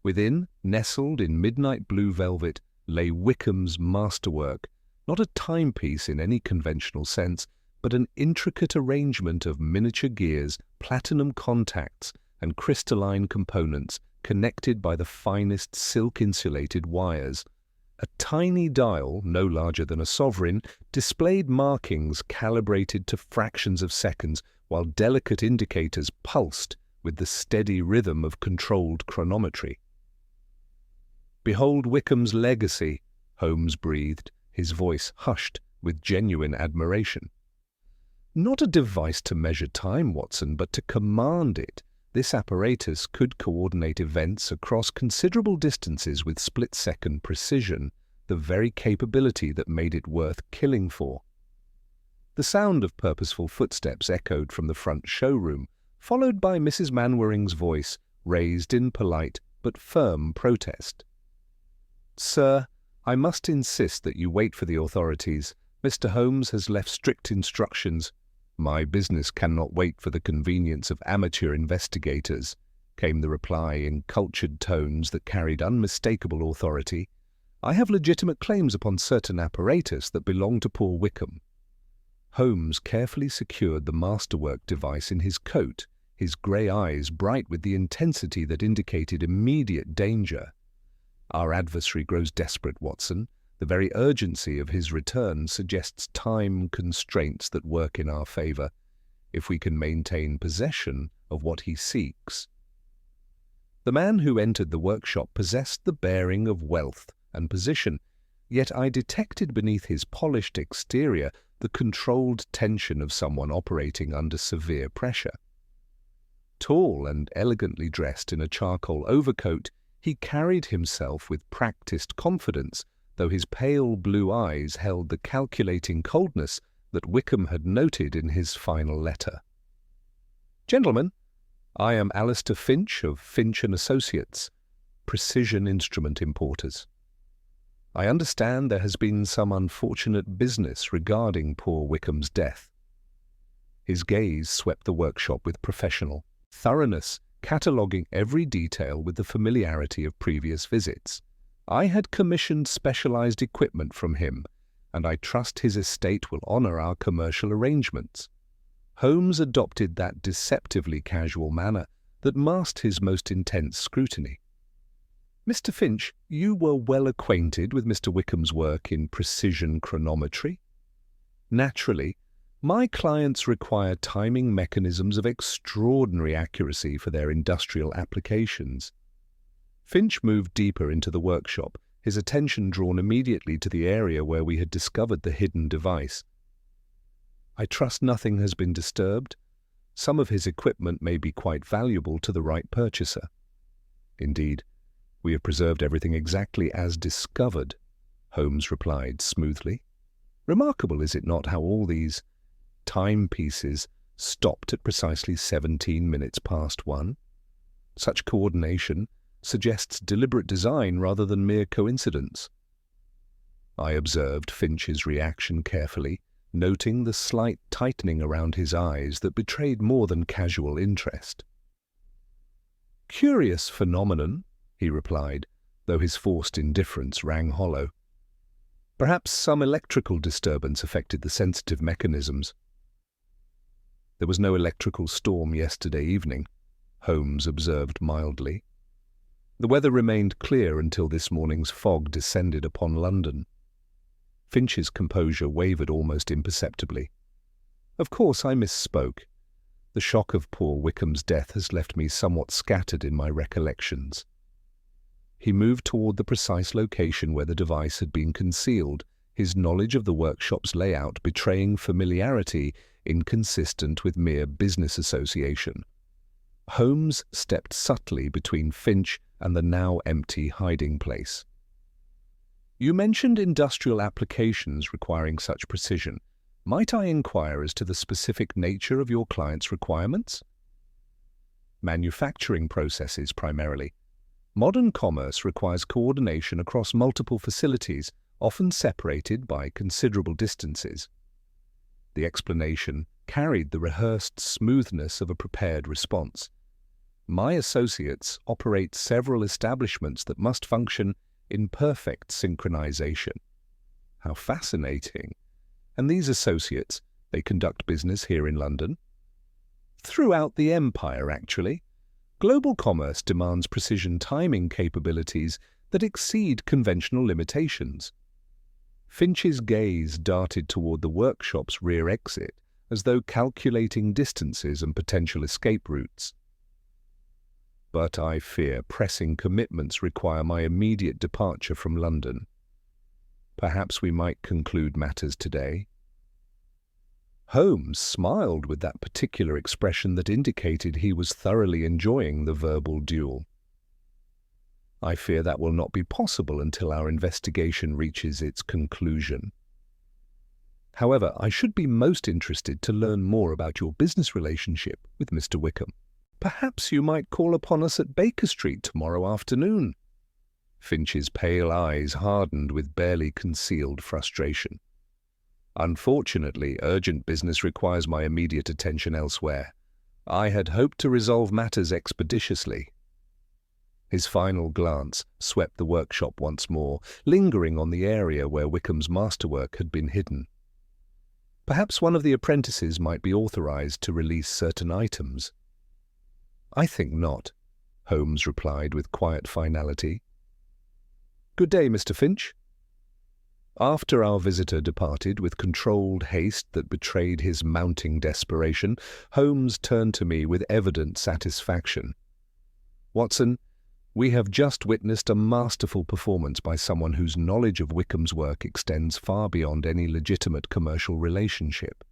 Within, nestled in midnight blue velvet, lay Wickham's masterwork, not a timepiece in any conventional sense, but an intricate arrangement of miniature gears, platinum contacts, and crystalline components connected by the finest silk-insulated wires. A tiny dial, no larger than a sovereign, displayed markings calibrated to fractions of seconds, while delicate indicators pulsed with the steady rhythm of controlled chronometry. "Behold Wickham's legacy," Holmes breathed, his voice hushed with genuine admiration. "Not a device to measure time, Watson, but to command it. This apparatus could coordinate events across considerable distances with split-second precision, the very capability that made it worth killing for." The sound of purposeful footsteps echoed from the front showroom, followed by Mrs. Manwaring's voice, raised in polite but firm protest. "Sir, I must insist that you wait for the authorities. Mr. Holmes has left strict instructions." "My business cannot wait for the convenience of amateur investigators," came the reply in cultured tones that carried unmistakable authority. "I have legitimate claims upon certain apparatus that belong to poor Wickham." Holmes carefully secured the masterwork device in his coat, his grey eyes bright with the intensity that indicated immediate danger. "Our adversary grows desperate, Watson. The very urgency of his return suggests time constraints that work in our favour, if we can maintain possession of what he seeks." The man who entered the workshop possessed the bearing of wealth and position, yet I detected beneath his polished exterior the controlled tension of someone operating under severe pressure. Tall and elegantly dressed in a charcoal overcoat, he carried himself with practised confidence, though his pale blue eyes held the calculating coldness that Wickham had noted in his final letter. "Gentlemen, I am Alistair Finch of Finch & Associates, precision instrument importers. I understand there has been some unfortunate business regarding poor Wickham's death." His gaze swept the workshop with professional thoroughness, cataloguing every detail with the familiarity of previous visits. "I had commissioned specialized equipment from him, and I trust his estate will honor our commercial arrangements." Holmes adopted that deceptively casual manner that masked his most intense scrutiny. "Mr. Finch, you were well acquainted with Mr. Wickham's work in precision chronometry. Naturally, my clients require timing mechanisms of extraordinary accuracy for their industrial applications." Finch moved deeper into the workshop, his attention drawn immediately to the area where we had discovered the hidden device. "I trust nothing has been disturbed. Some of his equipment may be quite valuable to the right purchaser." "Indeed, we have preserved everything exactly as discovered," Holmes replied smoothly. "Remarkable, is it not, how all these timepieces stopped at precisely 17 minutes past 1? Such coordination suggests deliberate design rather than mere coincidence." I observed Finch's reaction carefully, noting the slight tightening around his eyes that betrayed more than casual interest. "Curious phenomenon," he replied, though his forced indifference rang hollow. "Perhaps some electrical disturbance affected the sensitive mechanisms." "There was no electrical storm yesterday evening," Holmes observed mildly. "The weather remained clear until this morning's fog descended upon London." Finch's composure wavered almost imperceptibly. "Of course I misspoke. The shock of poor Wickham's death has left me somewhat scattered in my recollections." He moved toward the precise location where the device had been concealed, his knowledge of the workshop's layout betraying familiarity inconsistent with mere business association. Holmes stepped subtly between Finch and the now empty hiding place. "You mentioned industrial applications requiring such precision. Might I inquire as to the specific nature of your client's requirements?" "Manufacturing processes primarily. Modern commerce requires coordination across multiple facilities, often separated by considerable distances. The explanation carried the rehearsed smoothness of a prepared response. My associates operate several establishments that must function in perfect synchronization. How fascinating. And these associates, they conduct business here in London? Throughout the empire, actually. Global commerce demands precision timing capabilities that exceed conventional limitations. Finch's gaze darted toward the workshop's rear exit, as though calculating distances and potential escape routes. But I fear pressing commitments require my immediate departure from London. Perhaps we might conclude matters today. Holmes smiled with that particular expression that indicated he was thoroughly enjoying the verbal duel. I fear that will not be possible until our investigation reaches its conclusion. However, I should be most interested to learn more about your business relationship with Mr. Wickham. Perhaps you might call upon us at Baker Street tomorrow afternoon. Finch's pale eyes hardened with barely concealed frustration. Unfortunately, urgent business requires my immediate attention elsewhere. I had hoped to resolve matters expeditiously. His final glance swept the workshop once more, lingering on the area where Wickham's masterwork had been hidden. Perhaps one of the apprentices might be authorized to release certain items. I think not, Holmes replied with quiet finality. Good day, Mr. Finch. After our visitor departed with controlled haste that betrayed his mounting desperation, Holmes turned to me with evident satisfaction. Watson, we have just witnessed a masterful performance by someone whose knowledge of Wickham's work extends far beyond any legitimate commercial relationship.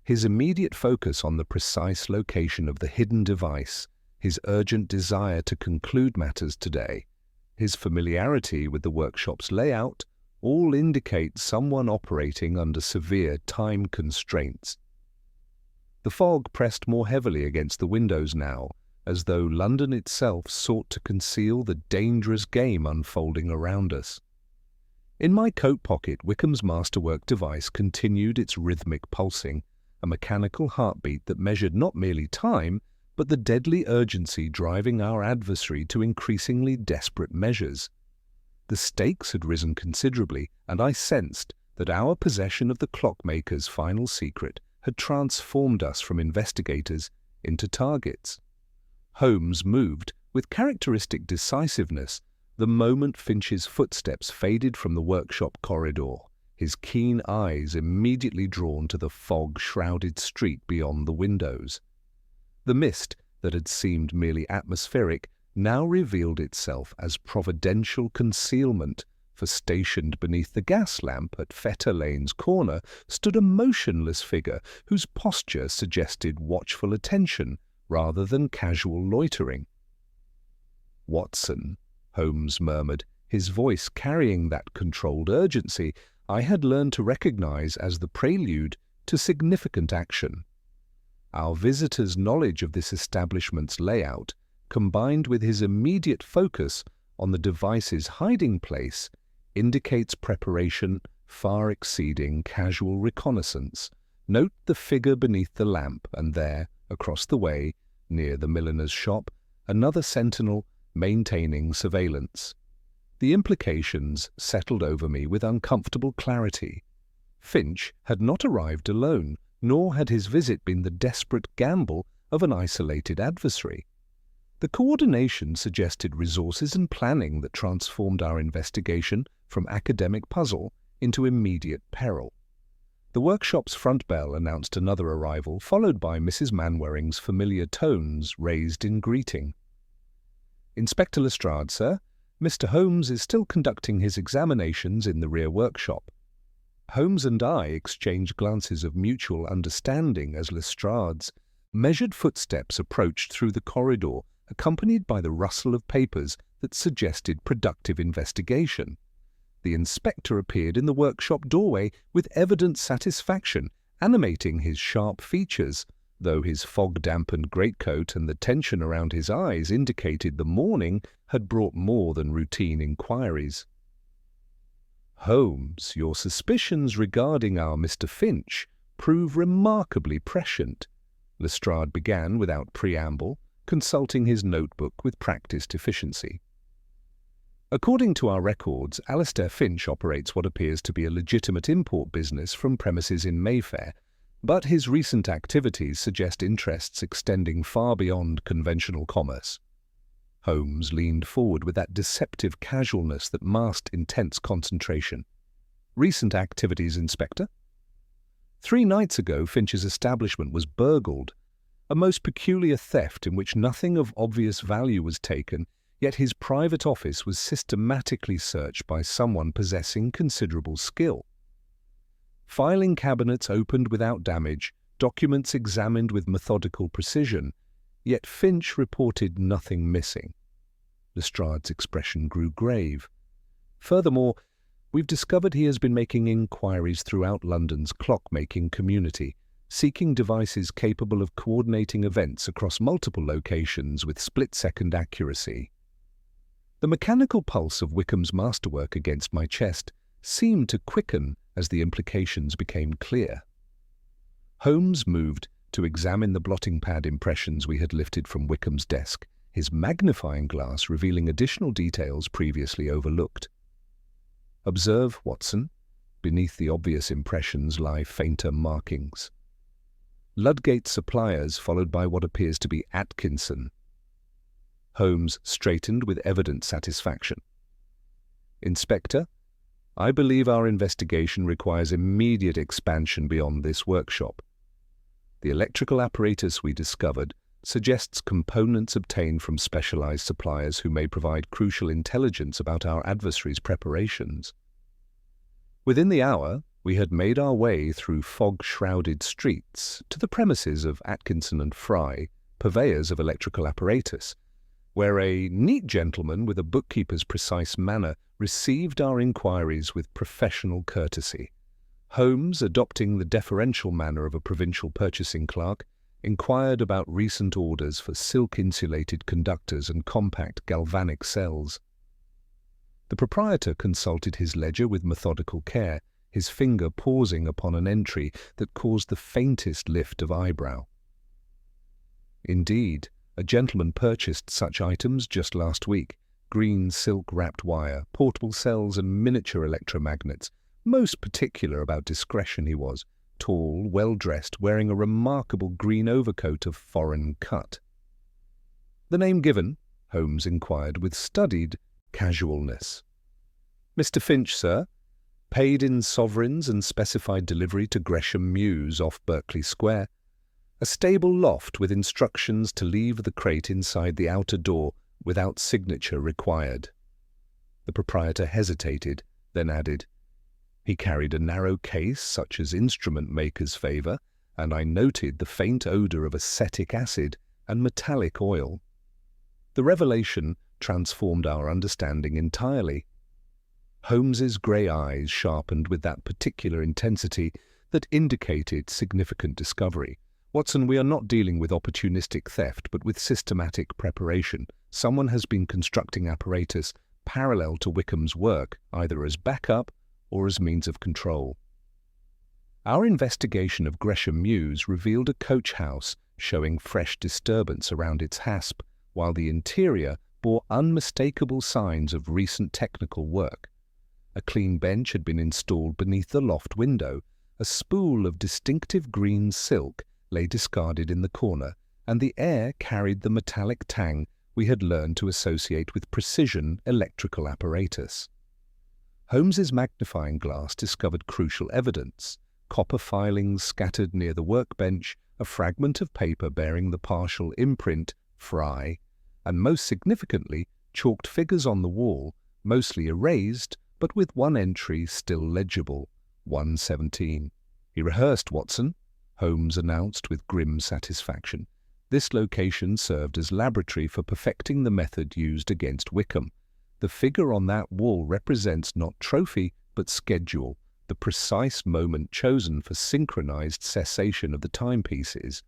His immediate focus on the precise location of the hidden device, his urgent desire to conclude matters today, his familiarity with the workshop's layout, all indicate someone operating under severe time constraints. The fog pressed more heavily against the windows now, as though London itself sought to conceal the dangerous game unfolding around us. In my coat pocket, Wickham's masterwork device continued its rhythmic pulsing, a mechanical heartbeat that measured not merely time, but the deadly urgency driving our adversary to increasingly desperate measures. The stakes had risen considerably, and I sensed that our possession of the Clockmaker's final secret had transformed us from investigators into targets. Holmes moved with characteristic decisiveness the moment Finch's footsteps faded from the workshop corridor, his keen eyes immediately drawn to the fog-shrouded street beyond the windows. The mist that had seemed merely atmospheric now revealed itself as providential concealment, for stationed beneath the gas lamp at Fetter Lane's corner stood a motionless figure whose posture suggested watchful attention rather than casual loitering. Watson, Holmes murmured, his voice carrying that controlled urgency I had learned to recognize as the prelude to significant action. Our visitor's knowledge of this establishment's layout, combined with his immediate focus on the device's hiding place, indicates preparation far exceeding casual reconnaissance. Note the figure beneath the lamp, and there, across the way, near the milliner's shop, another sentinel maintaining surveillance. The implications settled over me with uncomfortable clarity. Finch had not arrived alone, nor had his visit been the desperate gamble of an isolated adversary. The coordination suggested resources and planning that transformed our investigation from academic puzzle into immediate peril. The workshop's front bell announced another arrival, followed by Mrs. Manwaring's familiar tones raised in greeting. "Inspector Lestrade, sir. Mr. Holmes is still conducting his examinations in the rear workshop." Holmes and I exchanged glances of mutual understanding as Lestrade's measured footsteps approached through the corridor, accompanied by the rustle of papers that suggested productive investigation. The inspector appeared in the workshop doorway with evident satisfaction, animating his sharp features, though his fog-dampened greatcoat and the tension around his eyes indicated the morning had brought more than routine inquiries. "Holmes, your suspicions regarding our Mr. Finch prove remarkably prescient," Lestrade began without preamble, consulting his notebook with practiced efficiency. "According to our records, Alastair Finch operates what appears to be a legitimate import business from premises in Mayfair, but his recent activities suggest interests extending far beyond conventional commerce." Holmes leaned forward with that deceptive casualness that masked intense concentration. "Recent activities, Inspector?" 3 nights ago, Finch's establishment was burgled, a most peculiar theft in which nothing of obvious value was taken, yet his private office was systematically searched by someone possessing considerable skill. Filing cabinets opened without damage, documents examined with methodical precision, yet Finch reported nothing missing. Lestrade's expression grew grave. "Furthermore, we've discovered he has been making inquiries throughout London's clockmaking community, seeking devices capable of coordinating events across multiple locations with split-second accuracy." The mechanical pulse of Wickham's masterwork against my chest seemed to quicken as the implications became clear. Holmes moved to examine the blotting pad impressions we had lifted from Wickham's desk, his magnifying glass revealing additional details previously overlooked. "Observe, Watson. Beneath the obvious impressions lie fainter markings. Ludgate Suppliers followed by what appears to be Atkinson." Holmes straightened with evident satisfaction. "Inspector, I believe our investigation requires immediate expansion beyond this workshop. The electrical apparatus we discovered suggests components obtained from specialized suppliers who may provide crucial intelligence about our adversary's preparations." Within the hour, we had made our way through fog-shrouded streets to the premises of Atkinson and Fry, purveyors of electrical apparatus, where a neat gentleman with a bookkeeper's precise manner received our inquiries with professional courtesy. Holmes, adopting the deferential manner of a provincial purchasing clerk, inquired about recent orders for silk-insulated conductors and compact galvanic cells. The proprietor consulted his ledger with methodical care, his finger pausing upon an entry that caused the faintest lift of eyebrow. "Indeed, a gentleman purchased such items just last week: green silk-wrapped wire, portable cells and miniature electromagnets. Most particular about discretion he was, tall, well-dressed, wearing a remarkable green overcoat of foreign cut." "The name given?" Holmes inquired with studied casualness. "Mr. Finch, sir. Paid in sovereigns and specified delivery to Gresham Mews off Berkeley Square. A stable loft with instructions to leave the crate inside the outer door without signature required." The proprietor hesitated, then added, "He carried a narrow case such as instrument makers favour, and I noted the faint odour of acetic acid and metallic oil." The revelation transformed our understanding entirely. Holmes's grey eyes sharpened with that particular intensity that indicated significant discovery. "Watson, we are not dealing with opportunistic theft, but with systematic preparation. Someone has been constructing apparatus parallel to Wickham's work, either as backup or as means of control." Our investigation of Gresham Mews revealed a coach house showing fresh disturbance around its hasp, while the interior bore unmistakable signs of recent technical work. A clean bench had been installed beneath the loft window, a spool of distinctive green silk lay discarded in the corner, and the air carried the metallic tang we had learned to associate with precision electrical apparatus. Holmes's magnifying glass discovered crucial evidence: copper filings scattered near the workbench, a fragment of paper bearing the partial imprint, Fry, and most significantly, chalked figures on the wall, mostly erased, but with one entry still legible, 117. "He rehearsed, Watson," Holmes announced with grim satisfaction. "This location served as laboratory for perfecting the method used against Wickham. The figure on that wall represents not trophy, but schedule, the precise moment chosen for synchronized cessation of the timepieces."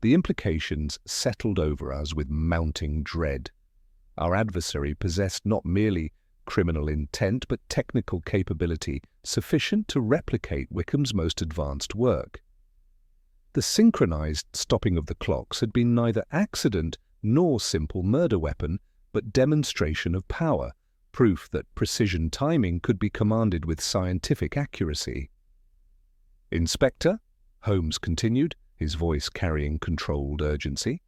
The implications settled over us with mounting dread. Our adversary possessed not merely criminal intent but technical capability sufficient to replicate Wickham's most advanced work. The synchronized stopping of the clocks had been neither accident nor simple murder weapon, but demonstration of power, proof that precision timing could be commanded with scientific accuracy. "Inspector," Holmes continued, his voice carrying controlled urgency,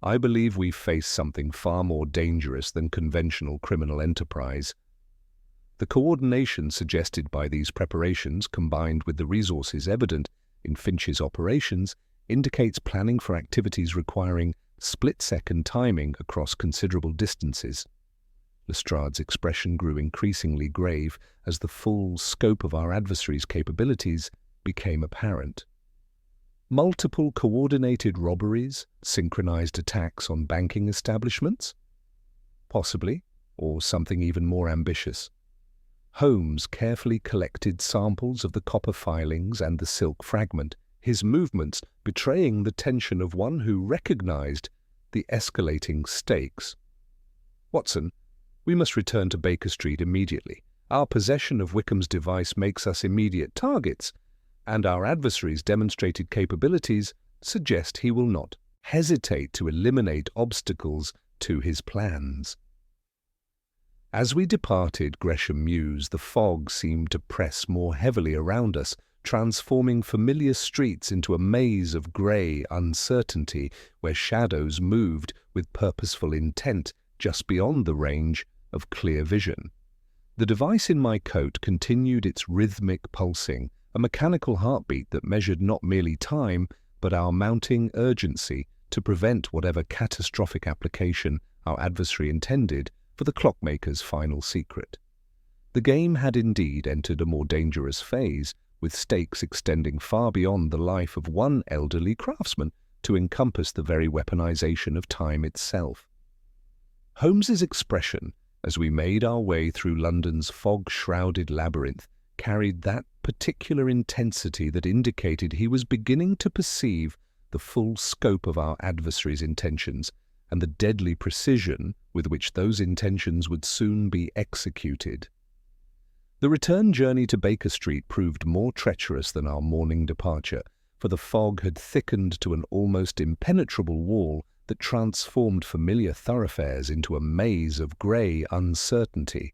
"I believe we face something far more dangerous than conventional criminal enterprise. The coordination suggested by these preparations, combined with the resources evident in Finch's operations, indicates planning for activities requiring split-second timing across considerable distances." Lestrade's expression grew increasingly grave as the full scope of our adversary's capabilities became apparent. Multiple coordinated robberies, synchronized attacks on banking establishments? Possibly, or something even more ambitious. Holmes carefully collected samples of the copper filings and the silk fragment, his movements betraying the tension of one who recognized the escalating stakes. "Watson, we must return to Baker Street immediately. Our possession of Wickham's device makes us immediate targets, and our adversary's demonstrated capabilities suggest he will not hesitate to eliminate obstacles to his plans." As we departed Gresham Mews, the fog seemed to press more heavily around us, transforming familiar streets into a maze of grey uncertainty where shadows moved with purposeful intent just beyond the range of clear vision. The device in my coat continued its rhythmic pulsing, a mechanical heartbeat that measured not merely time, but our mounting urgency to prevent whatever catastrophic application our adversary intended for the Clockmaker's final secret. The game had indeed entered a more dangerous phase, with stakes extending far beyond the life of one elderly craftsman to encompass the very weaponization of time itself. Holmes's expression, as we made our way through London's fog-shrouded labyrinth, carried that particular intensity that indicated he was beginning to perceive the full scope of our adversary's intentions and the deadly precision with which those intentions would soon be executed. The return journey to Baker Street proved more treacherous than our morning departure, for the fog had thickened to an almost impenetrable wall that transformed familiar thoroughfares into a maze of grey uncertainty.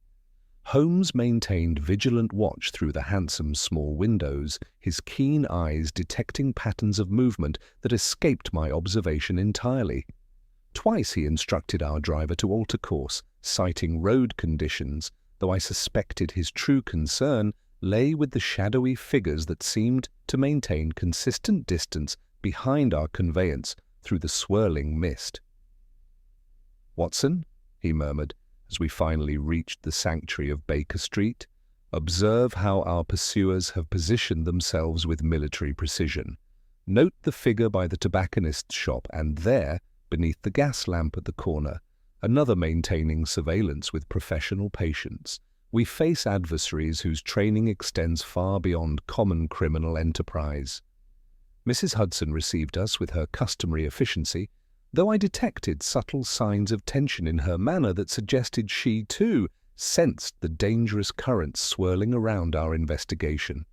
Holmes maintained vigilant watch through the handsome small windows, his keen eyes detecting patterns of movement that escaped my observation entirely. Twice he instructed our driver to alter course, citing road conditions, though I suspected his true concern lay with the shadowy figures that seemed to maintain consistent distance behind our conveyance through the swirling mist. "Watson," he murmured, as we finally reached the sanctuary of Baker Street, "observe how our pursuers have positioned themselves with military precision. Note the figure by the tobacconist's shop, and there, beneath the gas lamp at the corner, another maintaining surveillance with professional patience. We face adversaries whose training extends far beyond common criminal enterprise." Mrs. Hudson received us with her customary efficiency, though I detected subtle signs of tension in her manner that suggested she, too, sensed the dangerous currents swirling around our investigation.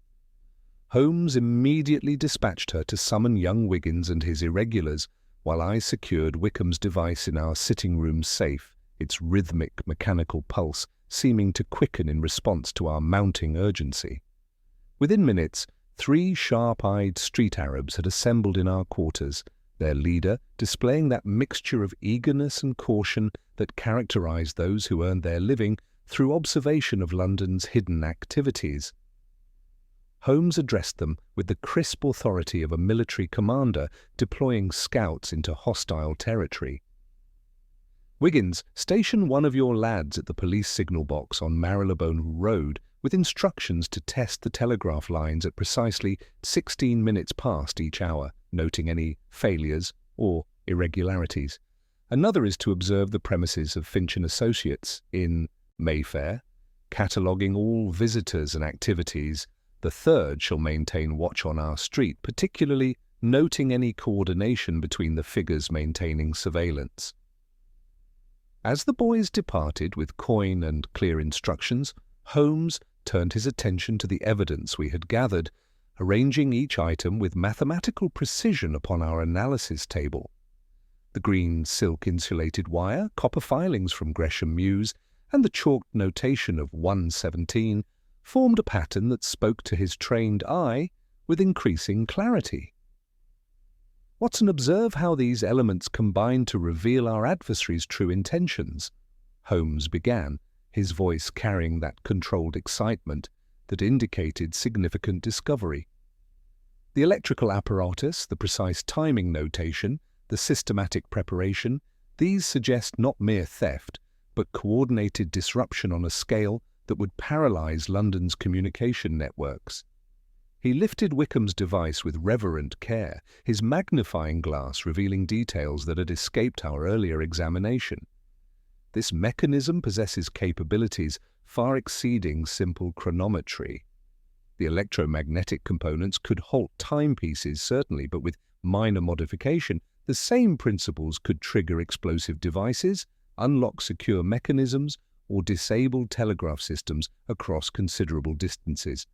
Holmes immediately dispatched her to summon young Wiggins and his irregulars, while I secured Wickham's device in our sitting-room safe, its rhythmic mechanical pulse seeming to quicken in response to our mounting urgency. Within minutes, 3 sharp-eyed street Arabs had assembled in our quarters, their leader displaying that mixture of eagerness and caution that characterized those who earned their living through observation of London's hidden activities. Holmes addressed them with the crisp authority of a military commander deploying scouts into hostile territory. "Wiggins, station one of your lads at the police signal box on Marylebone Road with instructions to test the telegraph lines at precisely 16 minutes past each hour, noting any failures or irregularities. Another is to observe the premises of Finch & Associates in Mayfair, cataloguing all visitors and activities. The third shall maintain watch on our street, particularly noting any coordination between the figures maintaining surveillance." As the boys departed with coin and clear instructions, Holmes turned his attention to the evidence we had gathered, arranging each item with mathematical precision upon our analysis table. The green silk-insulated wire, copper filings from Gresham Mews, and the chalked notation of 117 formed a pattern that spoke to his trained eye with increasing clarity. Watson, observe how these elements combine to reveal our adversary's true intentions, Holmes began, his voice carrying that controlled excitement that indicated significant discovery. The electrical apparatus, the precise timing notation, the systematic preparation, these suggest not mere theft, but coordinated disruption on a scale that would paralyze London's communication networks. He lifted Wickham's device with reverent care, his magnifying glass revealing details that had escaped our earlier examination. This mechanism possesses capabilities far exceeding simple chronometry. The electromagnetic components could halt timepieces, certainly, but with minor modification, the same principles could trigger explosive devices, unlock secure mechanisms, or disable telegraph systems across considerable distances.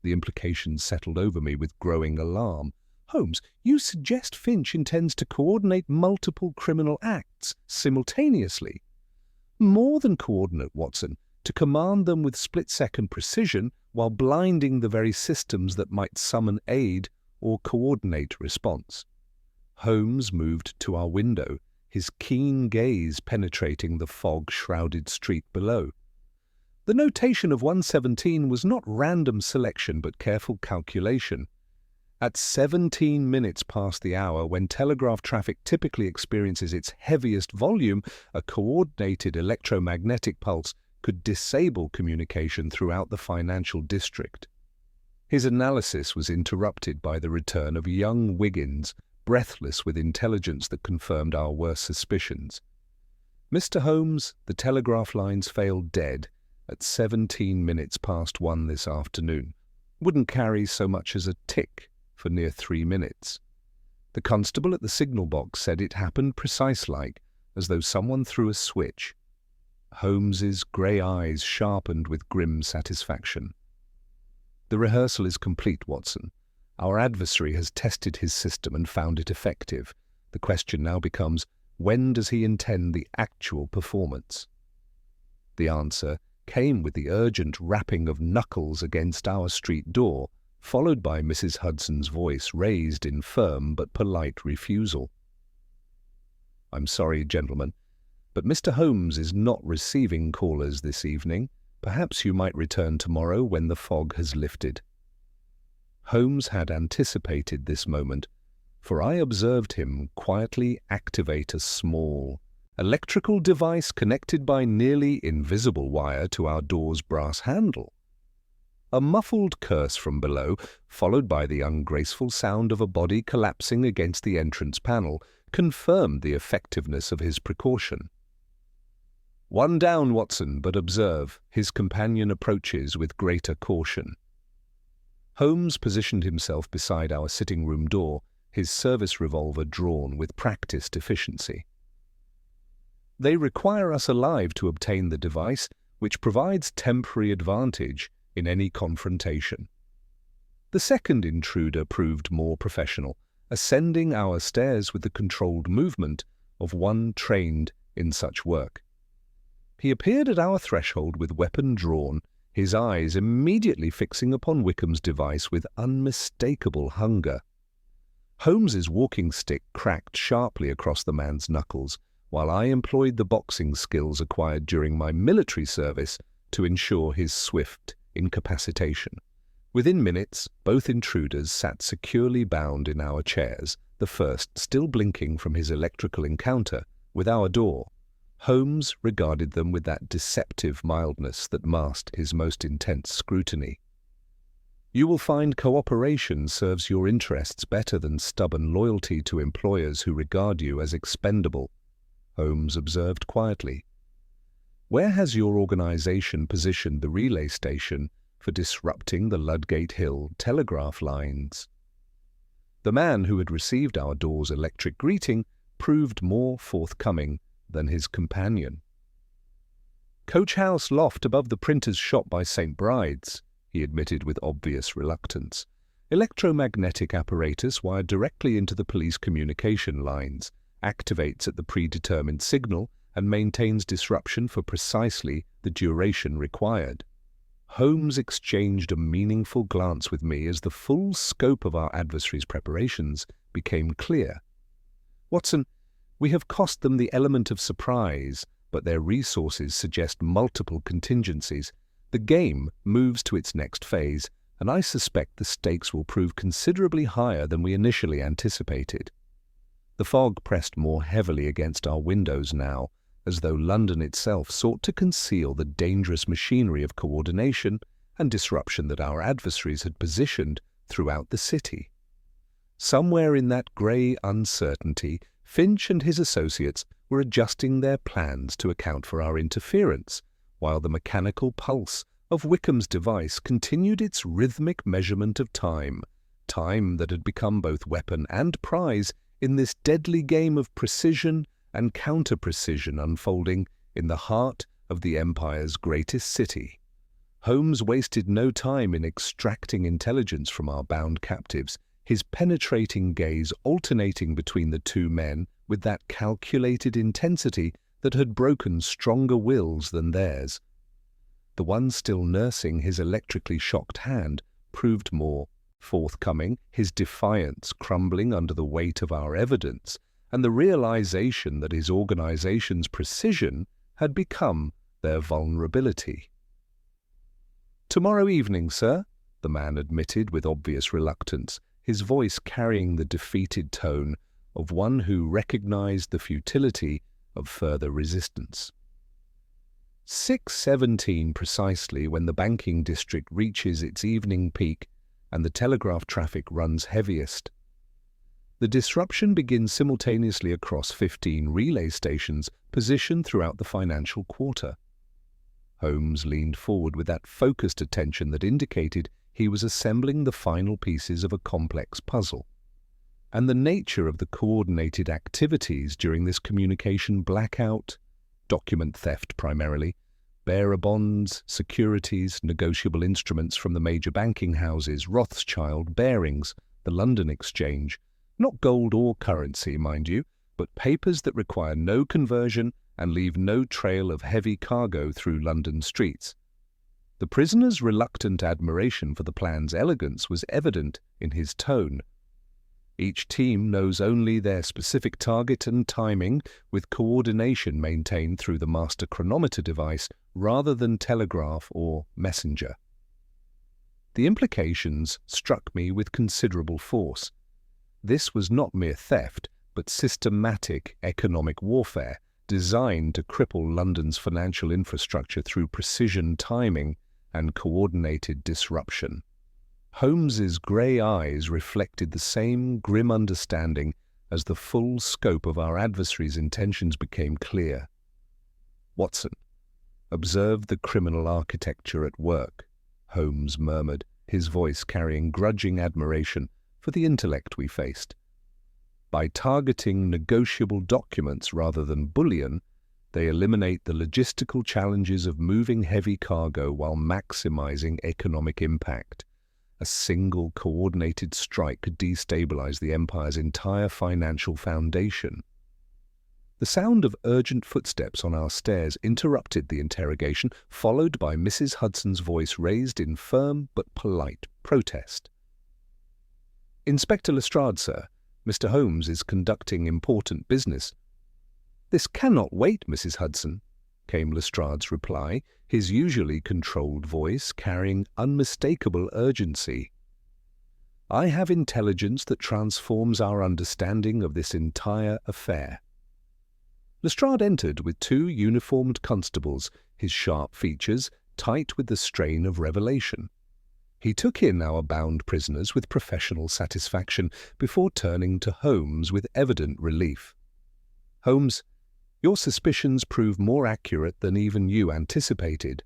The implications settled over me with growing alarm. Holmes, you suggest Finch intends to coordinate multiple criminal acts simultaneously. More than coordinate, Watson, to command them with split-second precision while blinding the very systems that might summon aid or coordinate response. Holmes moved to our window, his keen gaze penetrating the fog-shrouded street below. The notation of 117 was not random selection but careful calculation. At 17 minutes past the hour, when telegraph traffic typically experiences its heaviest volume, a coordinated electromagnetic pulse could disable communication throughout the financial district. His analysis was interrupted by the return of young Wiggins, breathless with intelligence that confirmed our worst suspicions. "Mr. Holmes, the telegraph lines failed dead at 17 minutes past 1 this afternoon. Wouldn't carry so much as a tick for near 3 minutes. The constable at the signal box said it happened precise-like, as though someone threw a switch." Holmes's grey eyes sharpened with grim satisfaction. "The rehearsal is complete, Watson. Our adversary has tested his system and found it effective. The question now becomes, when does he intend the actual performance?" The answer came with the urgent rapping of knuckles against our street door, followed by Mrs. Hudson's voice raised in firm but polite refusal. "I'm sorry, gentlemen, but Mr. Holmes is not receiving callers this evening. Perhaps you might return tomorrow when the fog has lifted." Holmes had anticipated this moment, for I observed him quietly activate a small, electrical device connected by nearly invisible wire to our door's brass handle. A muffled curse from below, followed by the ungraceful sound of a body collapsing against the entrance panel, confirmed the effectiveness of his precaution. "One down, Watson, but observe, his companion approaches with greater caution." Holmes positioned himself beside our sitting-room door, his service revolver drawn with practiced efficiency. "They require us alive to obtain the device, which provides temporary advantage in any confrontation." The second intruder proved more professional, ascending our stairs with the controlled movement of one trained in such work. He appeared at our threshold with weapon drawn, his eyes immediately fixing upon Wickham's device with unmistakable hunger. Holmes's walking stick cracked sharply across the man's knuckles, while I employed the boxing skills acquired during my military service to ensure his swift incapacitation. Within minutes, both intruders sat securely bound in our chairs, the first still blinking from his electrical encounter with our door. Holmes regarded them with that deceptive mildness that masked his most intense scrutiny. "You will find cooperation serves your interests better than stubborn loyalty to employers who regard you as expendable," Holmes observed quietly. "Where has your organization positioned the relay station for disrupting the Ludgate Hill telegraph lines?" The man who had received our door's electric greeting proved more forthcoming than his companion. "Coach house loft above the printer's shop by St. Bride's," he admitted with obvious reluctance. "Electromagnetic apparatus wired directly into the police communication lines, activates at the predetermined signal, and maintains disruption for precisely the duration required." Holmes exchanged a meaningful glance with me as the full scope of our adversary's preparations became clear. "Watson, we have cost them the element of surprise, but their resources suggest multiple contingencies. The game moves to its next phase, and I suspect the stakes will prove considerably higher than we initially anticipated." The fog pressed more heavily against our windows now, as though London itself sought to conceal the dangerous machinery of coordination and disruption that our adversaries had positioned throughout the city. Somewhere in that grey uncertainty, Finch and his associates were adjusting their plans to account for our interference, while the mechanical pulse of Wickham's device continued its rhythmic measurement of time that had become both weapon and prize in this deadly game of precision and counter-precision unfolding in the heart of the Empire's greatest city. Holmes wasted no time in extracting intelligence from our bound captives, his penetrating gaze alternating between the two men with that calculated intensity that had broken stronger wills than theirs. The one still nursing his electrically shocked hand proved more forthcoming, his defiance crumbling under the weight of our evidence, and the realization that his organization's precision had become their vulnerability. "Tomorrow evening, sir," the man admitted with obvious reluctance, his voice carrying the defeated tone of one who recognized the futility of further resistance. 6:17 precisely, when the banking district reaches its evening peak and the telegraph traffic runs heaviest. The disruption begins simultaneously across 15 relay stations positioned throughout the financial quarter. Holmes leaned forward with that focused attention that indicated he was assembling the final pieces of a complex puzzle. And the nature of the coordinated activities during this communication blackout, document theft primarily, bearer bonds, securities, negotiable instruments from the major banking houses, Rothschild, Barings, the London Exchange, not gold or currency, mind you, but papers that require no conversion and leave no trail of heavy cargo through London streets. The prisoner's reluctant admiration for the plan's elegance was evident in his tone. Each team knows only their specific target and timing, with coordination maintained through the master chronometer device rather than telegraph or messenger. The implications struck me with considerable force. This was not mere theft, but systematic economic warfare designed to cripple London's financial infrastructure through precision timing and coordinated disruption. Holmes's grey eyes reflected the same grim understanding as the full scope of our adversary's intentions became clear. "Watson, observe the criminal architecture at work," Holmes murmured, his voice carrying grudging admiration for the intellect we faced. "By targeting negotiable documents rather than bullion, they eliminate the logistical challenges of moving heavy cargo while maximizing economic impact. A single coordinated strike could destabilize the Empire's entire financial foundation." The sound of urgent footsteps on our stairs interrupted the interrogation, followed by Mrs. Hudson's voice raised in firm but polite protest. "Inspector Lestrade, sir. Mr. Holmes is conducting important business." "This cannot wait, Mrs. Hudson," came Lestrade's reply, his usually controlled voice carrying unmistakable urgency. "I have intelligence that transforms our understanding of this entire affair." Lestrade entered with two uniformed constables, his sharp features tight with the strain of revelation. He took in our bound prisoners with professional satisfaction before turning to Holmes with evident relief. "Holmes, your suspicions prove more accurate than even you anticipated.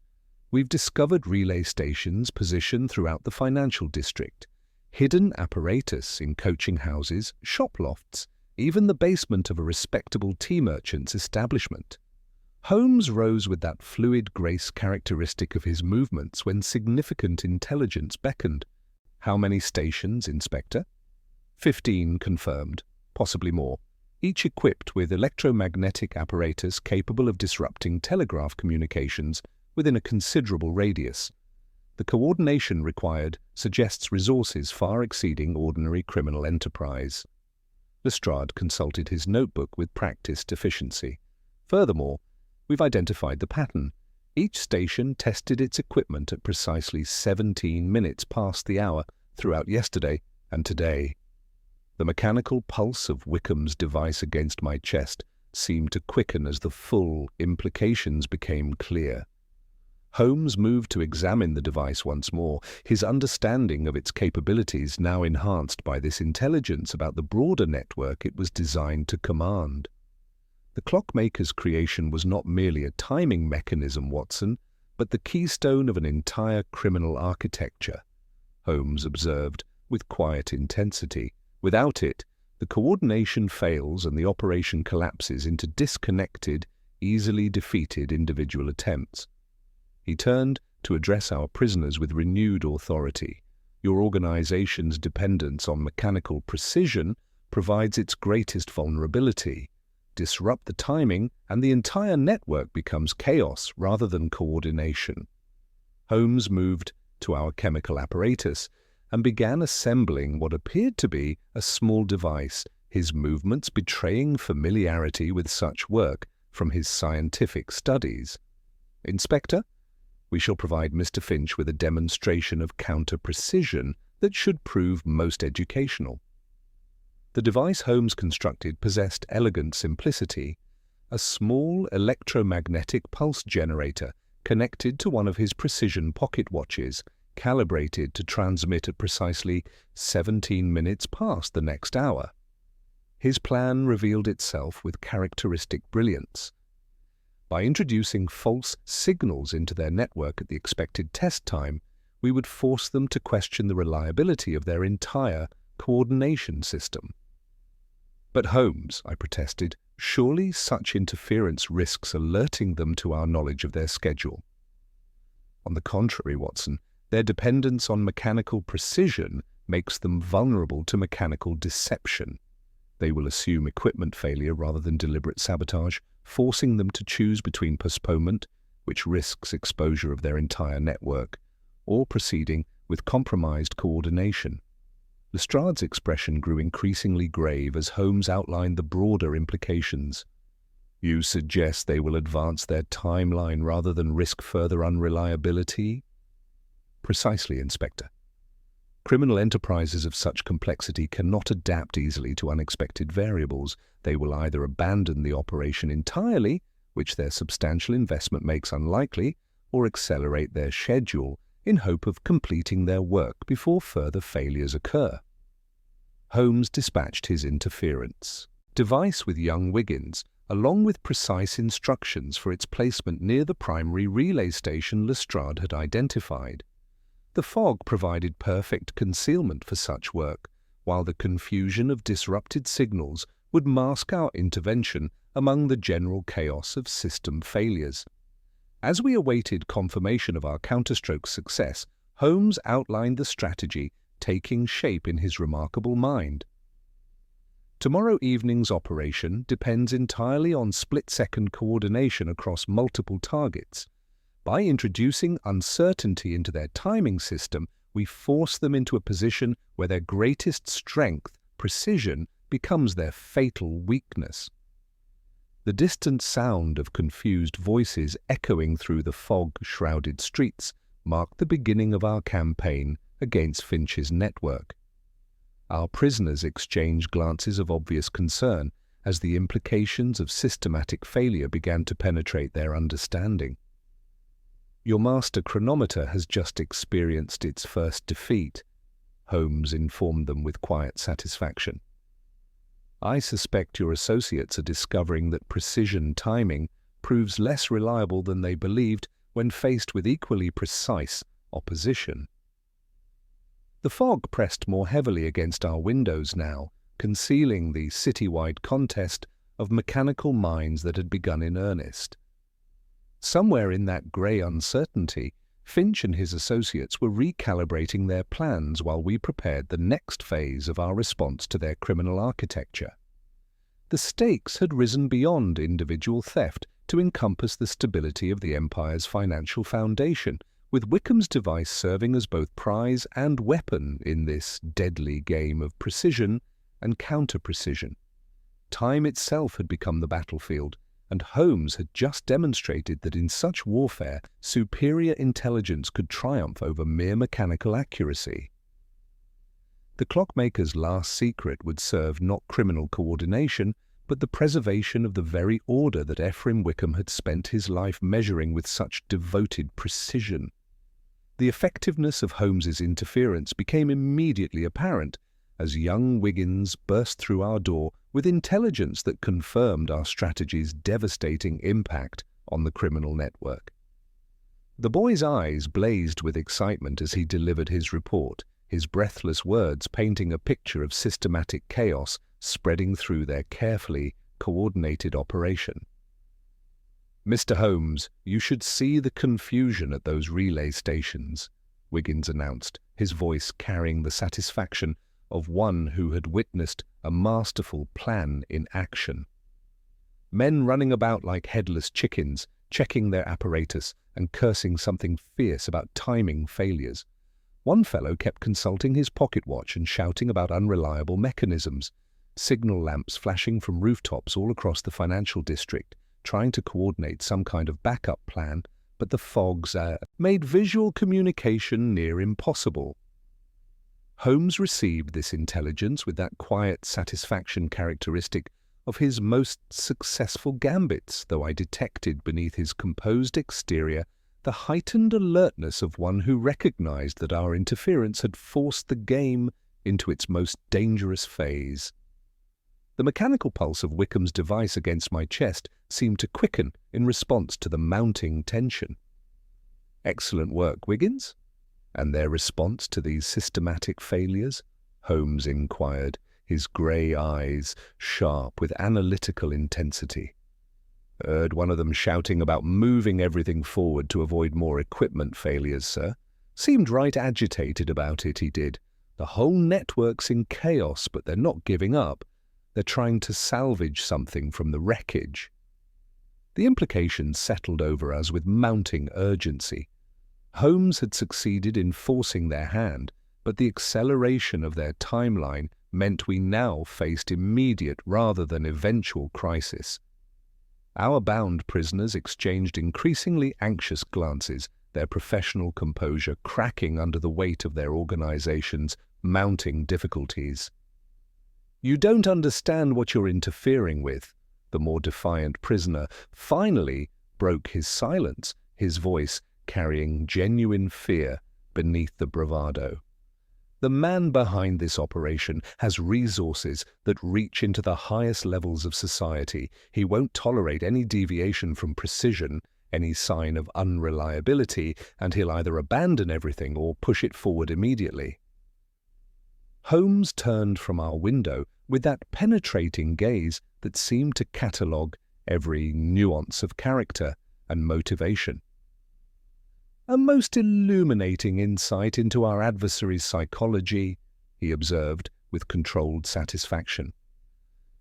We've discovered relay stations positioned throughout the financial district, hidden apparatus in coaching houses, shop lofts, even the basement of a respectable tea merchant's establishment. Holmes rose with that fluid grace characteristic of his movements when significant intelligence beckoned. "How many stations, Inspector?" 15 confirmed, possibly more, each equipped with electromagnetic apparatus capable of disrupting telegraph communications within a considerable radius. The coordination required suggests resources far exceeding ordinary criminal enterprise. Lestrade consulted his notebook with practiced efficiency. "Furthermore, we've identified the pattern. Each station tested its equipment at precisely 17 minutes past the hour throughout yesterday and today." The mechanical pulse of Wickham's device against my chest seemed to quicken as the full implications became clear. Holmes moved to examine the device once more, his understanding of its capabilities now enhanced by this intelligence about the broader network it was designed to command. The Clockmaker's creation was not merely a timing mechanism, Watson, but the keystone of an entire criminal architecture, Holmes observed with quiet intensity. Without it, the coordination fails and the operation collapses into disconnected, easily defeated individual attempts. He turned to address our prisoners with renewed authority. "Your organization's dependence on mechanical precision provides its greatest vulnerability. Disrupt the timing, and the entire network becomes chaos rather than coordination." Holmes moved to our chemical apparatus and began assembling what appeared to be a small device, his movements betraying familiarity with such work from his scientific studies. "Inspector, we shall provide Mr. Finch with a demonstration of counter-precision that should prove most educational." The device Holmes constructed possessed elegant simplicity, a small electromagnetic pulse generator connected to one of his precision pocket watches, calibrated to transmit at precisely 17 minutes past the next hour. His plan revealed itself with characteristic brilliance. By introducing false signals into their network at the expected test time, we would force them to question the reliability of their entire coordination system. "But Holmes," I protested, "surely such interference risks alerting them to our knowledge of their schedule." "On the contrary, Watson, their dependence on mechanical precision makes them vulnerable to mechanical deception. They will assume equipment failure rather than deliberate sabotage, forcing them to choose between postponement, which risks exposure of their entire network, or proceeding with compromised coordination." Lestrade's expression grew increasingly grave as Holmes outlined the broader implications. "You suggest they will advance their timeline rather than risk further unreliability?" "Precisely, Inspector. Criminal enterprises of such complexity cannot adapt easily to unexpected variables. They will either abandon the operation entirely, which their substantial investment makes unlikely, or accelerate their schedule in hope of completing their work before further failures occur." Holmes dispatched his interference device with young Wiggins, along with precise instructions for its placement near the primary relay station Lestrade had identified. The fog provided perfect concealment for such work, while the confusion of disrupted signals would mask our intervention among the general chaos of system failures. As we awaited confirmation of our counterstroke's success, Holmes outlined the strategy taking shape in his remarkable mind. "Tomorrow evening's operation depends entirely on split-second coordination across multiple targets. By introducing uncertainty into their timing system, we force them into a position where their greatest strength, precision, becomes their fatal weakness." The distant sound of confused voices echoing through the fog-shrouded streets marked the beginning of our campaign against Finch's network. Our prisoners exchanged glances of obvious concern as the implications of systematic failure began to penetrate their understanding. "Your master chronometer has just experienced its first defeat," Holmes informed them with quiet satisfaction. "I suspect your associates are discovering that precision timing proves less reliable than they believed when faced with equally precise opposition." The fog pressed more heavily against our windows now, concealing the citywide contest of mechanical minds that had begun in earnest. Somewhere in that grey uncertainty, Finch and his associates were recalibrating their plans while we prepared the next phase of our response to their criminal architecture. The stakes had risen beyond individual theft to encompass the stability of the Empire's financial foundation, with Wickham's device serving as both prize and weapon in this deadly game of precision and counter-precision. Time itself had become the battlefield, and Holmes had just demonstrated that in such warfare, superior intelligence could triumph over mere mechanical accuracy. The Clockmaker's last secret would serve not criminal coordination, but the preservation of the very order that Ephraim Wickham had spent his life measuring with such devoted precision. The effectiveness of Holmes's interference became immediately apparent as young Wiggins burst through our door with intelligence that confirmed our strategy's devastating impact on the criminal network. The boy's eyes blazed with excitement as he delivered his report, his breathless words painting a picture of systematic chaos spreading through their carefully coordinated operation. "Mr. Holmes, you should see the confusion at those relay stations," Wiggins announced, his voice carrying the satisfaction of one who had witnessed a masterful plan in action. Men running about like headless chickens, checking their apparatus and cursing something fierce about timing failures. One fellow kept consulting his pocket watch and shouting about unreliable mechanisms, signal lamps flashing from rooftops all across the financial district, trying to coordinate some kind of backup plan, but the fogs made visual communication near impossible. Holmes received this intelligence with that quiet satisfaction characteristic of his most successful gambits, though I detected beneath his composed exterior the heightened alertness of one who recognized that our interference had forced the game into its most dangerous phase. The mechanical pulse of Wickham's device against my chest seemed to quicken in response to the mounting tension. "Excellent work, Wiggins." "And their response to these systematic failures?" Holmes inquired, his grey eyes sharp with analytical intensity. "Heard one of them shouting about moving everything forward to avoid more equipment failures, sir. Seemed right agitated about it, he did. The whole network's in chaos, but they're not giving up. They're trying to salvage something from the wreckage." The implications settled over us with mounting urgency. Holmes had succeeded in forcing their hand, but the acceleration of their timeline meant we now faced immediate rather than eventual crisis. Our bound prisoners exchanged increasingly anxious glances, their professional composure cracking under the weight of their organization's mounting difficulties. "You don't understand what you're interfering with," the more defiant prisoner finally broke his silence, his voice carrying genuine fear beneath the bravado. "The man behind this operation has resources that reach into the highest levels of society. He won't tolerate any deviation from precision, any sign of unreliability, and he'll either abandon everything or push it forward immediately." Holmes turned from our window with that penetrating gaze that seemed to catalogue every nuance of character and motivation. "A most illuminating insight into our adversary's psychology," he observed with controlled satisfaction.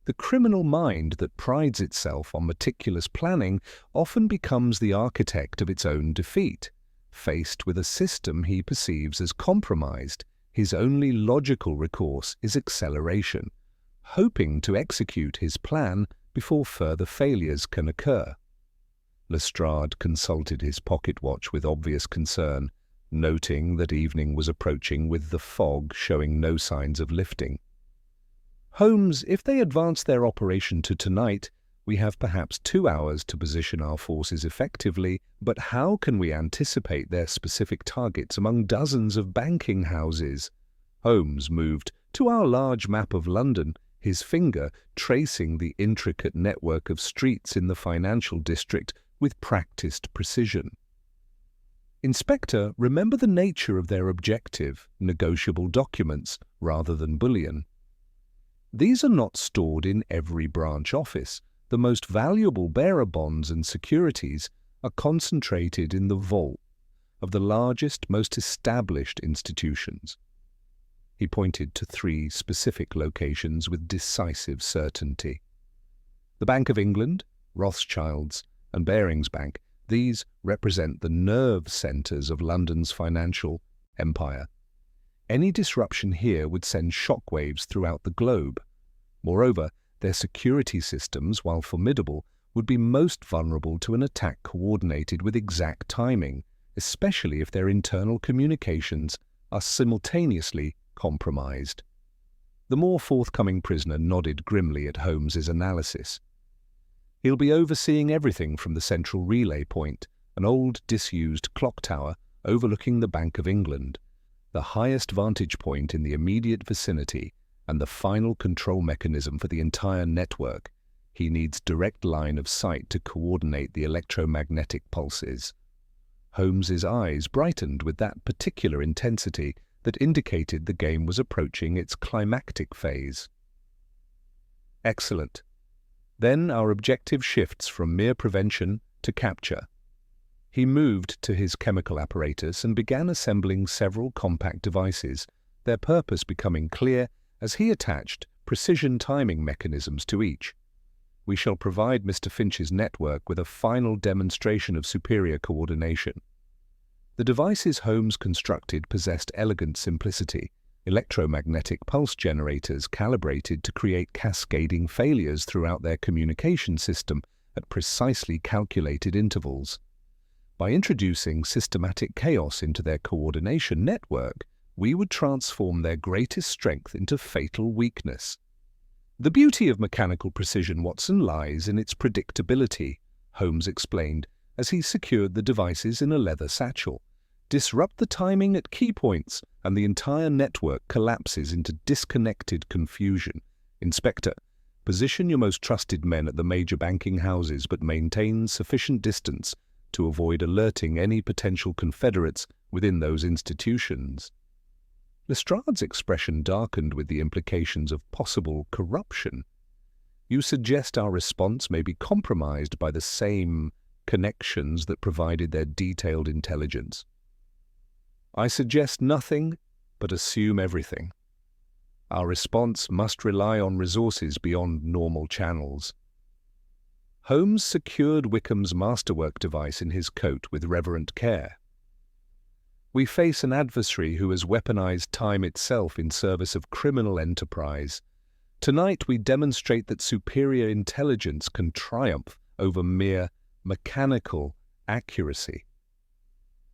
The criminal mind that prides itself on meticulous planning often becomes the architect of its own defeat. Faced with a system he perceives as compromised, his only logical recourse is acceleration, hoping to execute his plan before further failures can occur. Lestrade consulted his pocket watch with obvious concern, noting that evening was approaching with the fog showing no signs of lifting. "Holmes, if they advance their operation to tonight, we have perhaps 2 hours to position our forces effectively, but how can we anticipate their specific targets among dozens of banking houses?" Holmes moved to our large map of London, his finger tracing the intricate network of streets in the financial district with practiced precision. "Inspector, remember the nature of their objective, negotiable documents rather than bullion. These are not stored in every branch office. The most valuable bearer bonds and securities are concentrated in the vault of the largest, most established institutions. He pointed to 3 specific locations with decisive certainty. The Bank of England, Rothschilds, and Barings Bank, these represent the nerve centres of London's financial empire. Any disruption here would send shockwaves throughout the globe. Moreover, their security systems, while formidable, would be most vulnerable to an attack coordinated with exact timing, especially if their internal communications are simultaneously compromised. The more forthcoming prisoner nodded grimly at Holmes's analysis. He'll be overseeing everything from the central relay point, an old disused clock tower overlooking the Bank of England, the highest vantage point in the immediate vicinity and the final control mechanism for the entire network. He needs direct line of sight to coordinate the electromagnetic pulses. Holmes's eyes brightened with that particular intensity that indicated the game was approaching its climactic phase. Excellent. Then our objective shifts from mere prevention to capture. He moved to his chemical apparatus and began assembling several compact devices, their purpose becoming clear as he attached precision timing mechanisms to each. We shall provide Mr. Finch's network with a final demonstration of superior coordination. The devices Holmes constructed possessed elegant simplicity, electromagnetic pulse generators calibrated to create cascading failures throughout their communication system at precisely calculated intervals. By introducing systematic chaos into their coordination network, we would transform their greatest strength into fatal weakness. The beauty of mechanical precision, Watson, lies in its predictability, Holmes explained as he secured the devices in a leather satchel. Disrupt the timing at key points, and the entire network collapses into disconnected confusion. Inspector, position your most trusted men at the major banking houses, but maintain sufficient distance to avoid alerting any potential confederates within those institutions. Lestrade's expression darkened with the implications of possible corruption. You suggest our response may be compromised by the same connections that provided their detailed intelligence. I suggest nothing, but assume everything. Our response must rely on resources beyond normal channels. Holmes secured Wickham's masterwork device in his coat with reverent care. We face an adversary who has weaponized time itself in service of criminal enterprise. Tonight we demonstrate that superior intelligence can triumph over mere mechanical accuracy.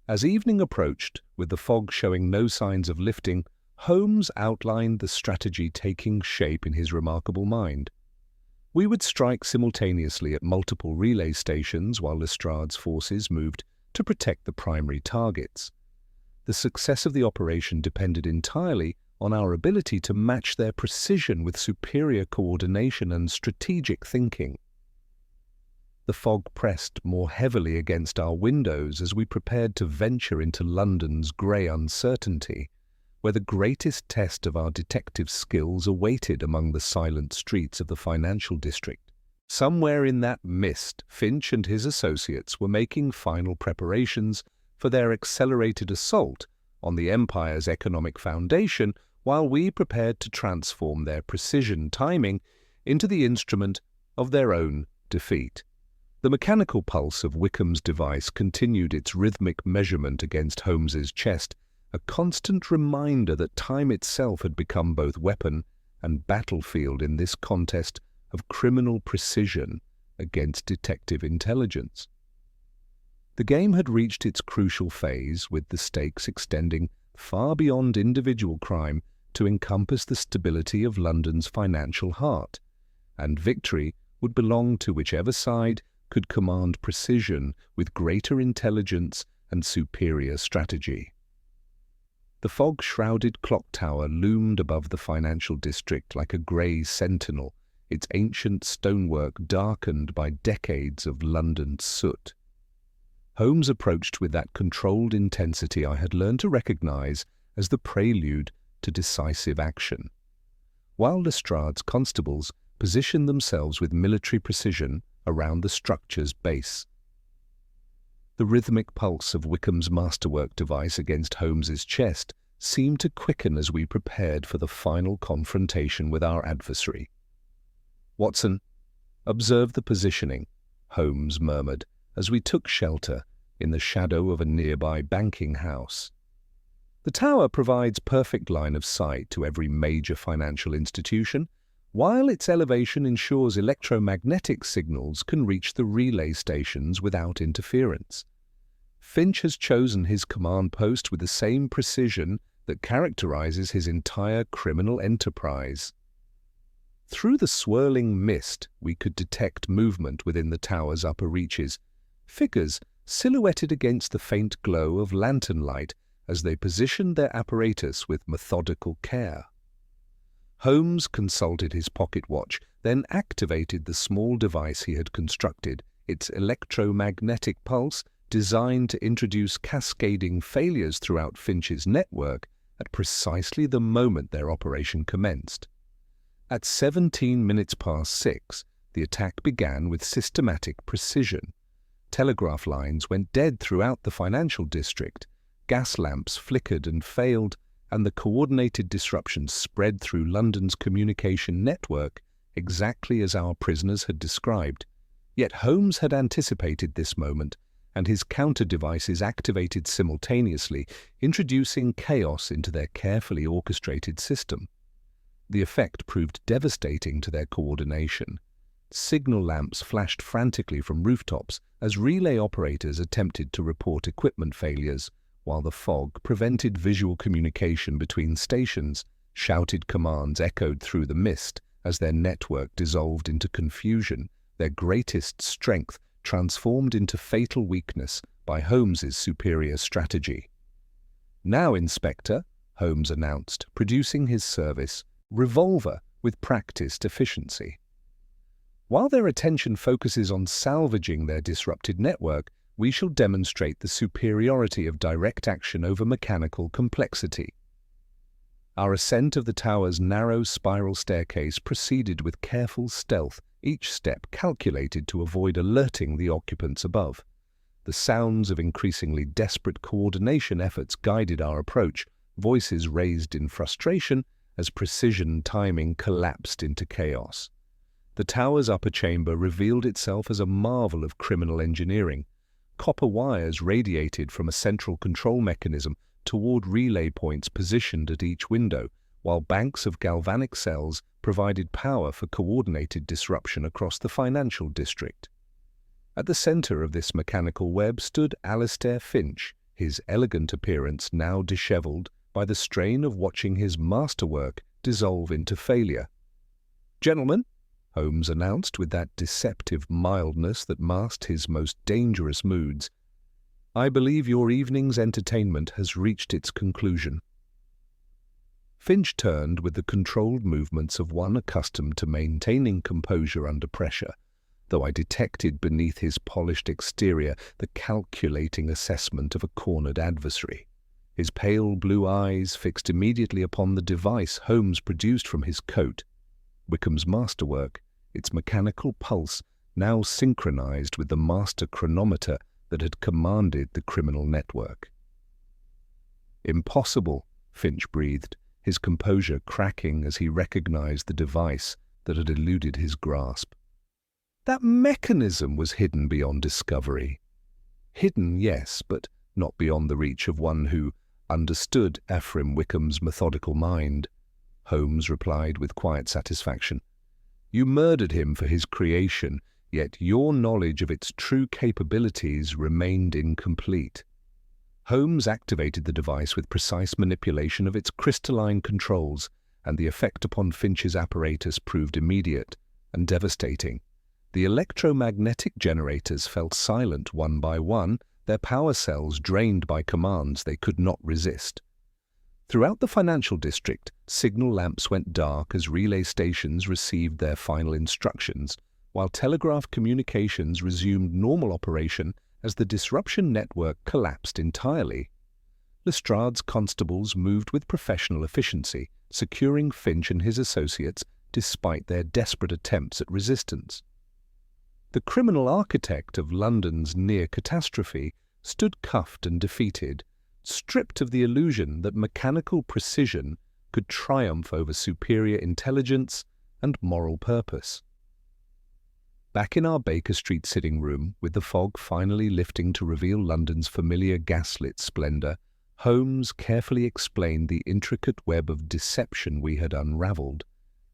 As evening approached, with the fog showing no signs of lifting, Holmes outlined the strategy taking shape in his remarkable mind. We would strike simultaneously at multiple relay stations while Lestrade's forces moved to protect the primary targets. The success of the operation depended entirely on our ability to match their precision with superior coordination and strategic thinking. The fog pressed more heavily against our windows as we prepared to venture into London's grey uncertainty, where the greatest test of our detective skills awaited among the silent streets of the financial district. Somewhere in that mist, Finch and his associates were making final preparations for their accelerated assault on the Empire's economic foundation, while we prepared to transform their precision timing into the instrument of their own defeat. The mechanical pulse of Wickham's device continued its rhythmic measurement against Holmes's chest, a constant reminder that time itself had become both weapon and battlefield in this contest of criminal precision against detective intelligence. The game had reached its crucial phase, with the stakes extending far beyond individual crime to encompass the stability of London's financial heart, and victory would belong to whichever side could command precision with greater intelligence and superior strategy. The fog-shrouded clock tower loomed above the financial district like a grey sentinel, its ancient stonework darkened by decades of London soot. Holmes approached with that controlled intensity I had learned to recognize as the prelude to decisive action. While Lestrade's constables positioned themselves with military precision around the structure's base. The rhythmic pulse of Wickham's masterwork device against Holmes's chest seemed to quicken as we prepared for the final confrontation with our adversary. "Watson, observe the positioning," Holmes murmured as we took shelter in the shadow of a nearby banking house. The tower provides perfect line of sight to every major financial institution, while its elevation ensures electromagnetic signals can reach the relay stations without interference. Finch has chosen his command post with the same precision that characterizes his entire criminal enterprise. Through the swirling mist, we could detect movement within the tower's upper reaches, figures silhouetted against the faint glow of lantern light as they positioned their apparatus with methodical care. Holmes consulted his pocket watch, then activated the small device he had constructed, its electromagnetic pulse designed to introduce cascading failures throughout Finch's network at precisely the moment their operation commenced. At 17 minutes past 6, the attack began with systematic precision. Telegraph lines went dead throughout the financial district, gas lamps flickered and failed, and the coordinated disruption spread through London's communication network exactly as our prisoners had described. Yet Holmes had anticipated this moment, and his counter-devices activated simultaneously, introducing chaos into their carefully orchestrated system. The effect proved devastating to their coordination. Signal lamps flashed frantically from rooftops as relay operators attempted to report equipment failures, while the fog prevented visual communication between stations. Shouted commands echoed through the mist as their network dissolved into confusion, their greatest strength transformed into fatal weakness by Holmes's superior strategy. "Now, Inspector," Holmes announced, producing his service revolver with practiced efficiency. While their attention focuses on salvaging their disrupted network, we shall demonstrate the superiority of direct action over mechanical complexity. Our ascent of the tower's narrow spiral staircase proceeded with careful stealth, each step calculated to avoid alerting the occupants above. The sounds of increasingly desperate coordination efforts guided our approach, voices raised in frustration as precision timing collapsed into chaos. The tower's upper chamber revealed itself as a marvel of criminal engineering. Copper wires radiated from a central control mechanism toward relay points positioned at each window, while banks of galvanic cells provided power for coordinated disruption across the financial district. At the center of this mechanical web stood Alistair Finch, his elegant appearance now disheveled by the strain of watching his masterwork dissolve into failure. "Gentlemen," Holmes announced with that deceptive mildness that masked his most dangerous moods, "I believe your evening's entertainment has reached its conclusion." Finch turned with the controlled movements of one accustomed to maintaining composure under pressure, though I detected beneath his polished exterior the calculating assessment of a cornered adversary. His pale blue eyes fixed immediately upon the device Holmes produced from his coat. Wickham's masterwork, its mechanical pulse now synchronized with the master chronometer that had commanded the criminal network. "Impossible," Finch breathed, his composure cracking as he recognized the device that had eluded his grasp. That mechanism was hidden beyond discovery. Hidden, yes, but not beyond the reach of one who understood Ephraim Wickham's methodical mind. Holmes replied with quiet satisfaction. "You murdered him for his creation, yet your knowledge of its true capabilities remained incomplete." Holmes activated the device with precise manipulation of its crystalline controls, and the effect upon Finch's apparatus proved immediate and devastating. The electromagnetic generators fell silent one by one, their power cells drained by commands they could not resist. Throughout the financial district, signal lamps went dark as relay stations received their final instructions, while telegraph communications resumed normal operation as the disruption network collapsed entirely. Lestrade's constables moved with professional efficiency, securing Finch and his associates despite their desperate attempts at resistance. The criminal architect of London's near catastrophe stood cuffed and defeated, stripped of the illusion that mechanical precision could triumph over superior intelligence and moral purpose. Back in our Baker Street sitting room, with the fog finally lifting to reveal London's familiar gaslit splendour, Holmes carefully explained the intricate web of deception we had unravelled.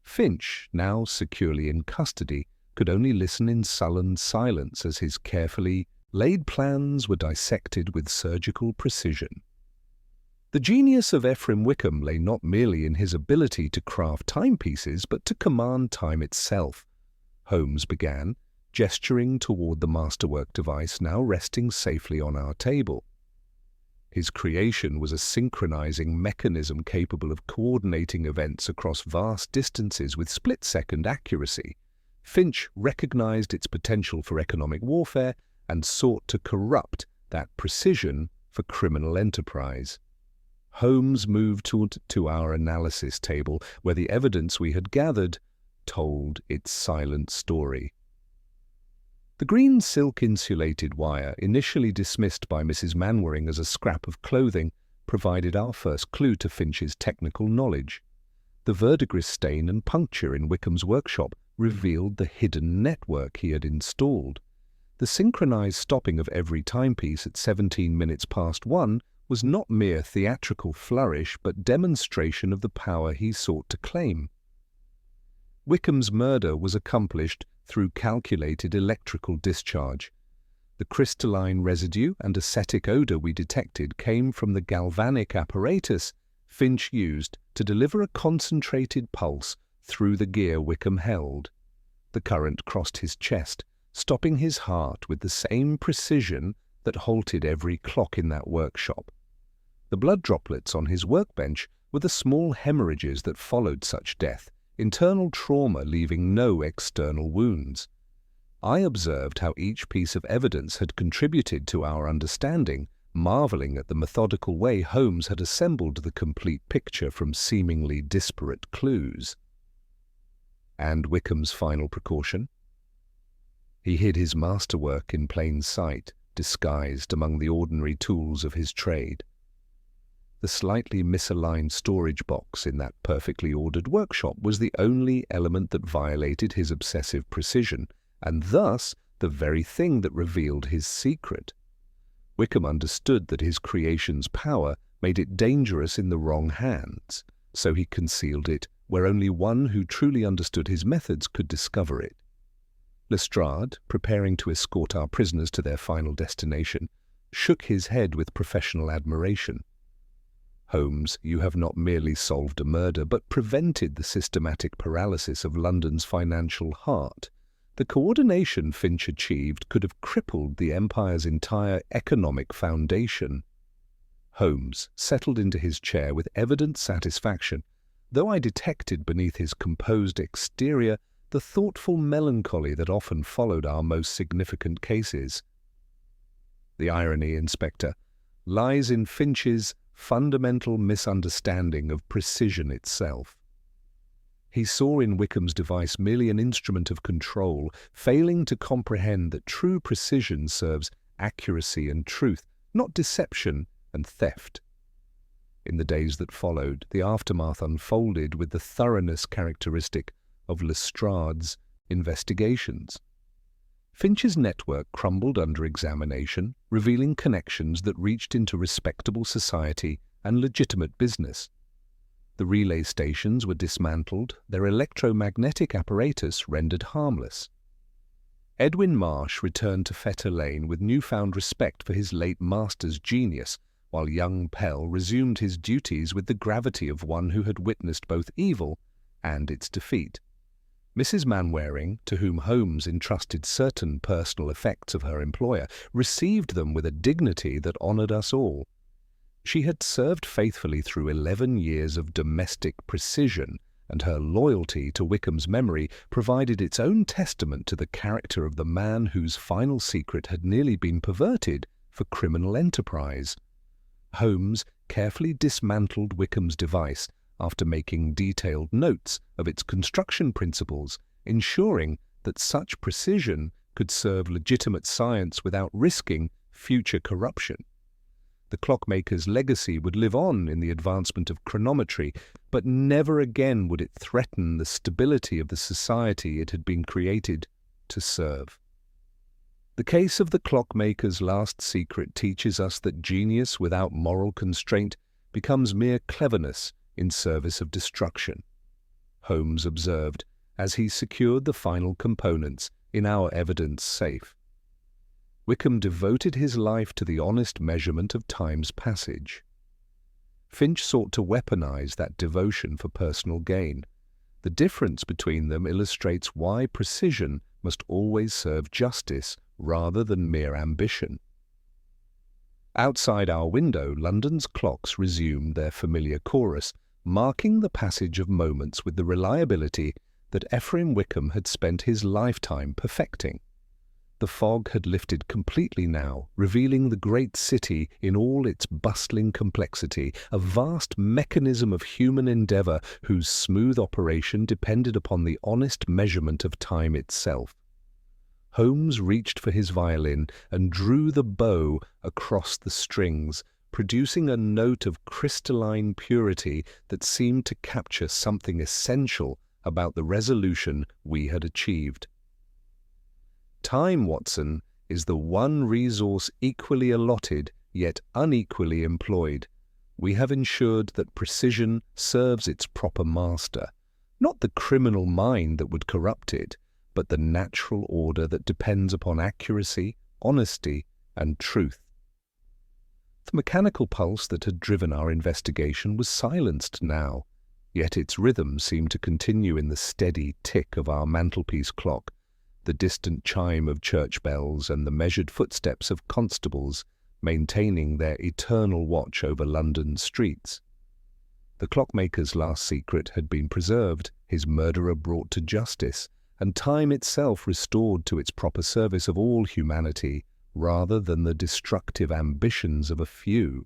Finch, now securely in custody, could only listen in sullen silence as his carefully laid plans were dissected with surgical precision. The genius of Ephraim Wickham lay not merely in his ability to craft timepieces, but to command time itself. Holmes began, gesturing toward the masterwork device now resting safely on our table. His creation was a synchronizing mechanism capable of coordinating events across vast distances with split-second accuracy. Finch recognized its potential for economic warfare and sought to corrupt that precision for criminal enterprise. Holmes moved to our analysis table, where the evidence we had gathered told its silent story. The green silk-insulated wire, initially dismissed by Mrs. Manwaring as a scrap of clothing, provided our first clue to Finch's technical knowledge. The verdigris stain and puncture in Wickham's workshop revealed the hidden network he had installed. The synchronized stopping of every timepiece at 17 minutes past 1 was not mere theatrical flourish, but demonstration of the power he sought to claim. Wickham's murder was accomplished through calculated electrical discharge. The crystalline residue and acetic odor we detected came from the galvanic apparatus Finch used to deliver a concentrated pulse through the gear Wickham held. The current crossed his chest, stopping his heart with the same precision that halted every clock in that workshop. The blood droplets on his workbench were the small hemorrhages that followed such death, internal trauma leaving no external wounds. I observed how each piece of evidence had contributed to our understanding, marvelling at the methodical way Holmes had assembled the complete picture from seemingly disparate clues. And Wickham's final precaution? He hid his masterwork in plain sight, disguised among the ordinary tools of his trade. The slightly misaligned storage box in that perfectly ordered workshop was the only element that violated his obsessive precision, and thus the very thing that revealed his secret. Wickham understood that his creation's power made it dangerous in the wrong hands, so he concealed it where only one who truly understood his methods could discover it. Lestrade, preparing to escort our prisoners to their final destination, shook his head with professional admiration. Holmes, you have not merely solved a murder, but prevented the systematic paralysis of London's financial heart. The coordination Finch achieved could have crippled the empire's entire economic foundation. Holmes settled into his chair with evident satisfaction, though I detected beneath his composed exterior the thoughtful melancholy that often followed our most significant cases. The irony, Inspector, lies in Finch's fundamental misunderstanding of precision itself. He saw in Wickham's device merely an instrument of control, failing to comprehend that true precision serves accuracy and truth, not deception and theft. In the days that followed, the aftermath unfolded with the thoroughness characteristic of Lestrade's investigations. Finch's network crumbled under examination, revealing connections that reached into respectable society and legitimate business. The relay stations were dismantled, their electromagnetic apparatus rendered harmless. Edwin Marsh returned to Fetter Lane with newfound respect for his late master's genius, while young Pell resumed his duties with the gravity of one who had witnessed both evil and its defeat. Mrs. Manwaring, to whom Holmes entrusted certain personal effects of her employer, received them with a dignity that honoured us all. She had served faithfully through 11 years of domestic precision, and her loyalty to Wickham's memory provided its own testament to the character of the man whose final secret had nearly been perverted for criminal enterprise. Holmes carefully dismantled Wickham's device after making detailed notes of its construction principles, ensuring that such precision could serve legitimate science without risking future corruption. The clockmaker's legacy would live on in the advancement of chronometry, but never again would it threaten the stability of the society it had been created to serve. The case of the clockmaker's last secret teaches us that genius without moral constraint becomes mere cleverness in service of destruction, Holmes observed as he secured the final components in our evidence safe. Wickham devoted his life to the honest measurement of time's passage. Finch sought to weaponize that devotion for personal gain. The difference between them illustrates why precision must always serve justice rather than mere ambition. Outside our window, London's clocks resumed their familiar chorus, marking the passage of moments with the reliability that Ephraim Wickham had spent his lifetime perfecting. The fog had lifted completely now, revealing the great city in all its bustling complexity, a vast mechanism of human endeavour whose smooth operation depended upon the honest measurement of time itself. Holmes reached for his violin and drew the bow across the strings, producing a note of crystalline purity that seemed to capture something essential about the resolution we had achieved. Time, Watson, is the one resource equally allotted yet unequally employed. We have ensured that precision serves its proper master, not the criminal mind that would corrupt it, but the natural order that depends upon accuracy, honesty, and truth. The mechanical pulse that had driven our investigation was silenced now, yet its rhythm seemed to continue in the steady tick of our mantelpiece clock, the distant chime of church bells and the measured footsteps of constables maintaining their eternal watch over London's streets. The clockmaker's last secret had been preserved, his murderer brought to justice, and time itself restored to its proper service of all humanity rather than the destructive ambitions of a few.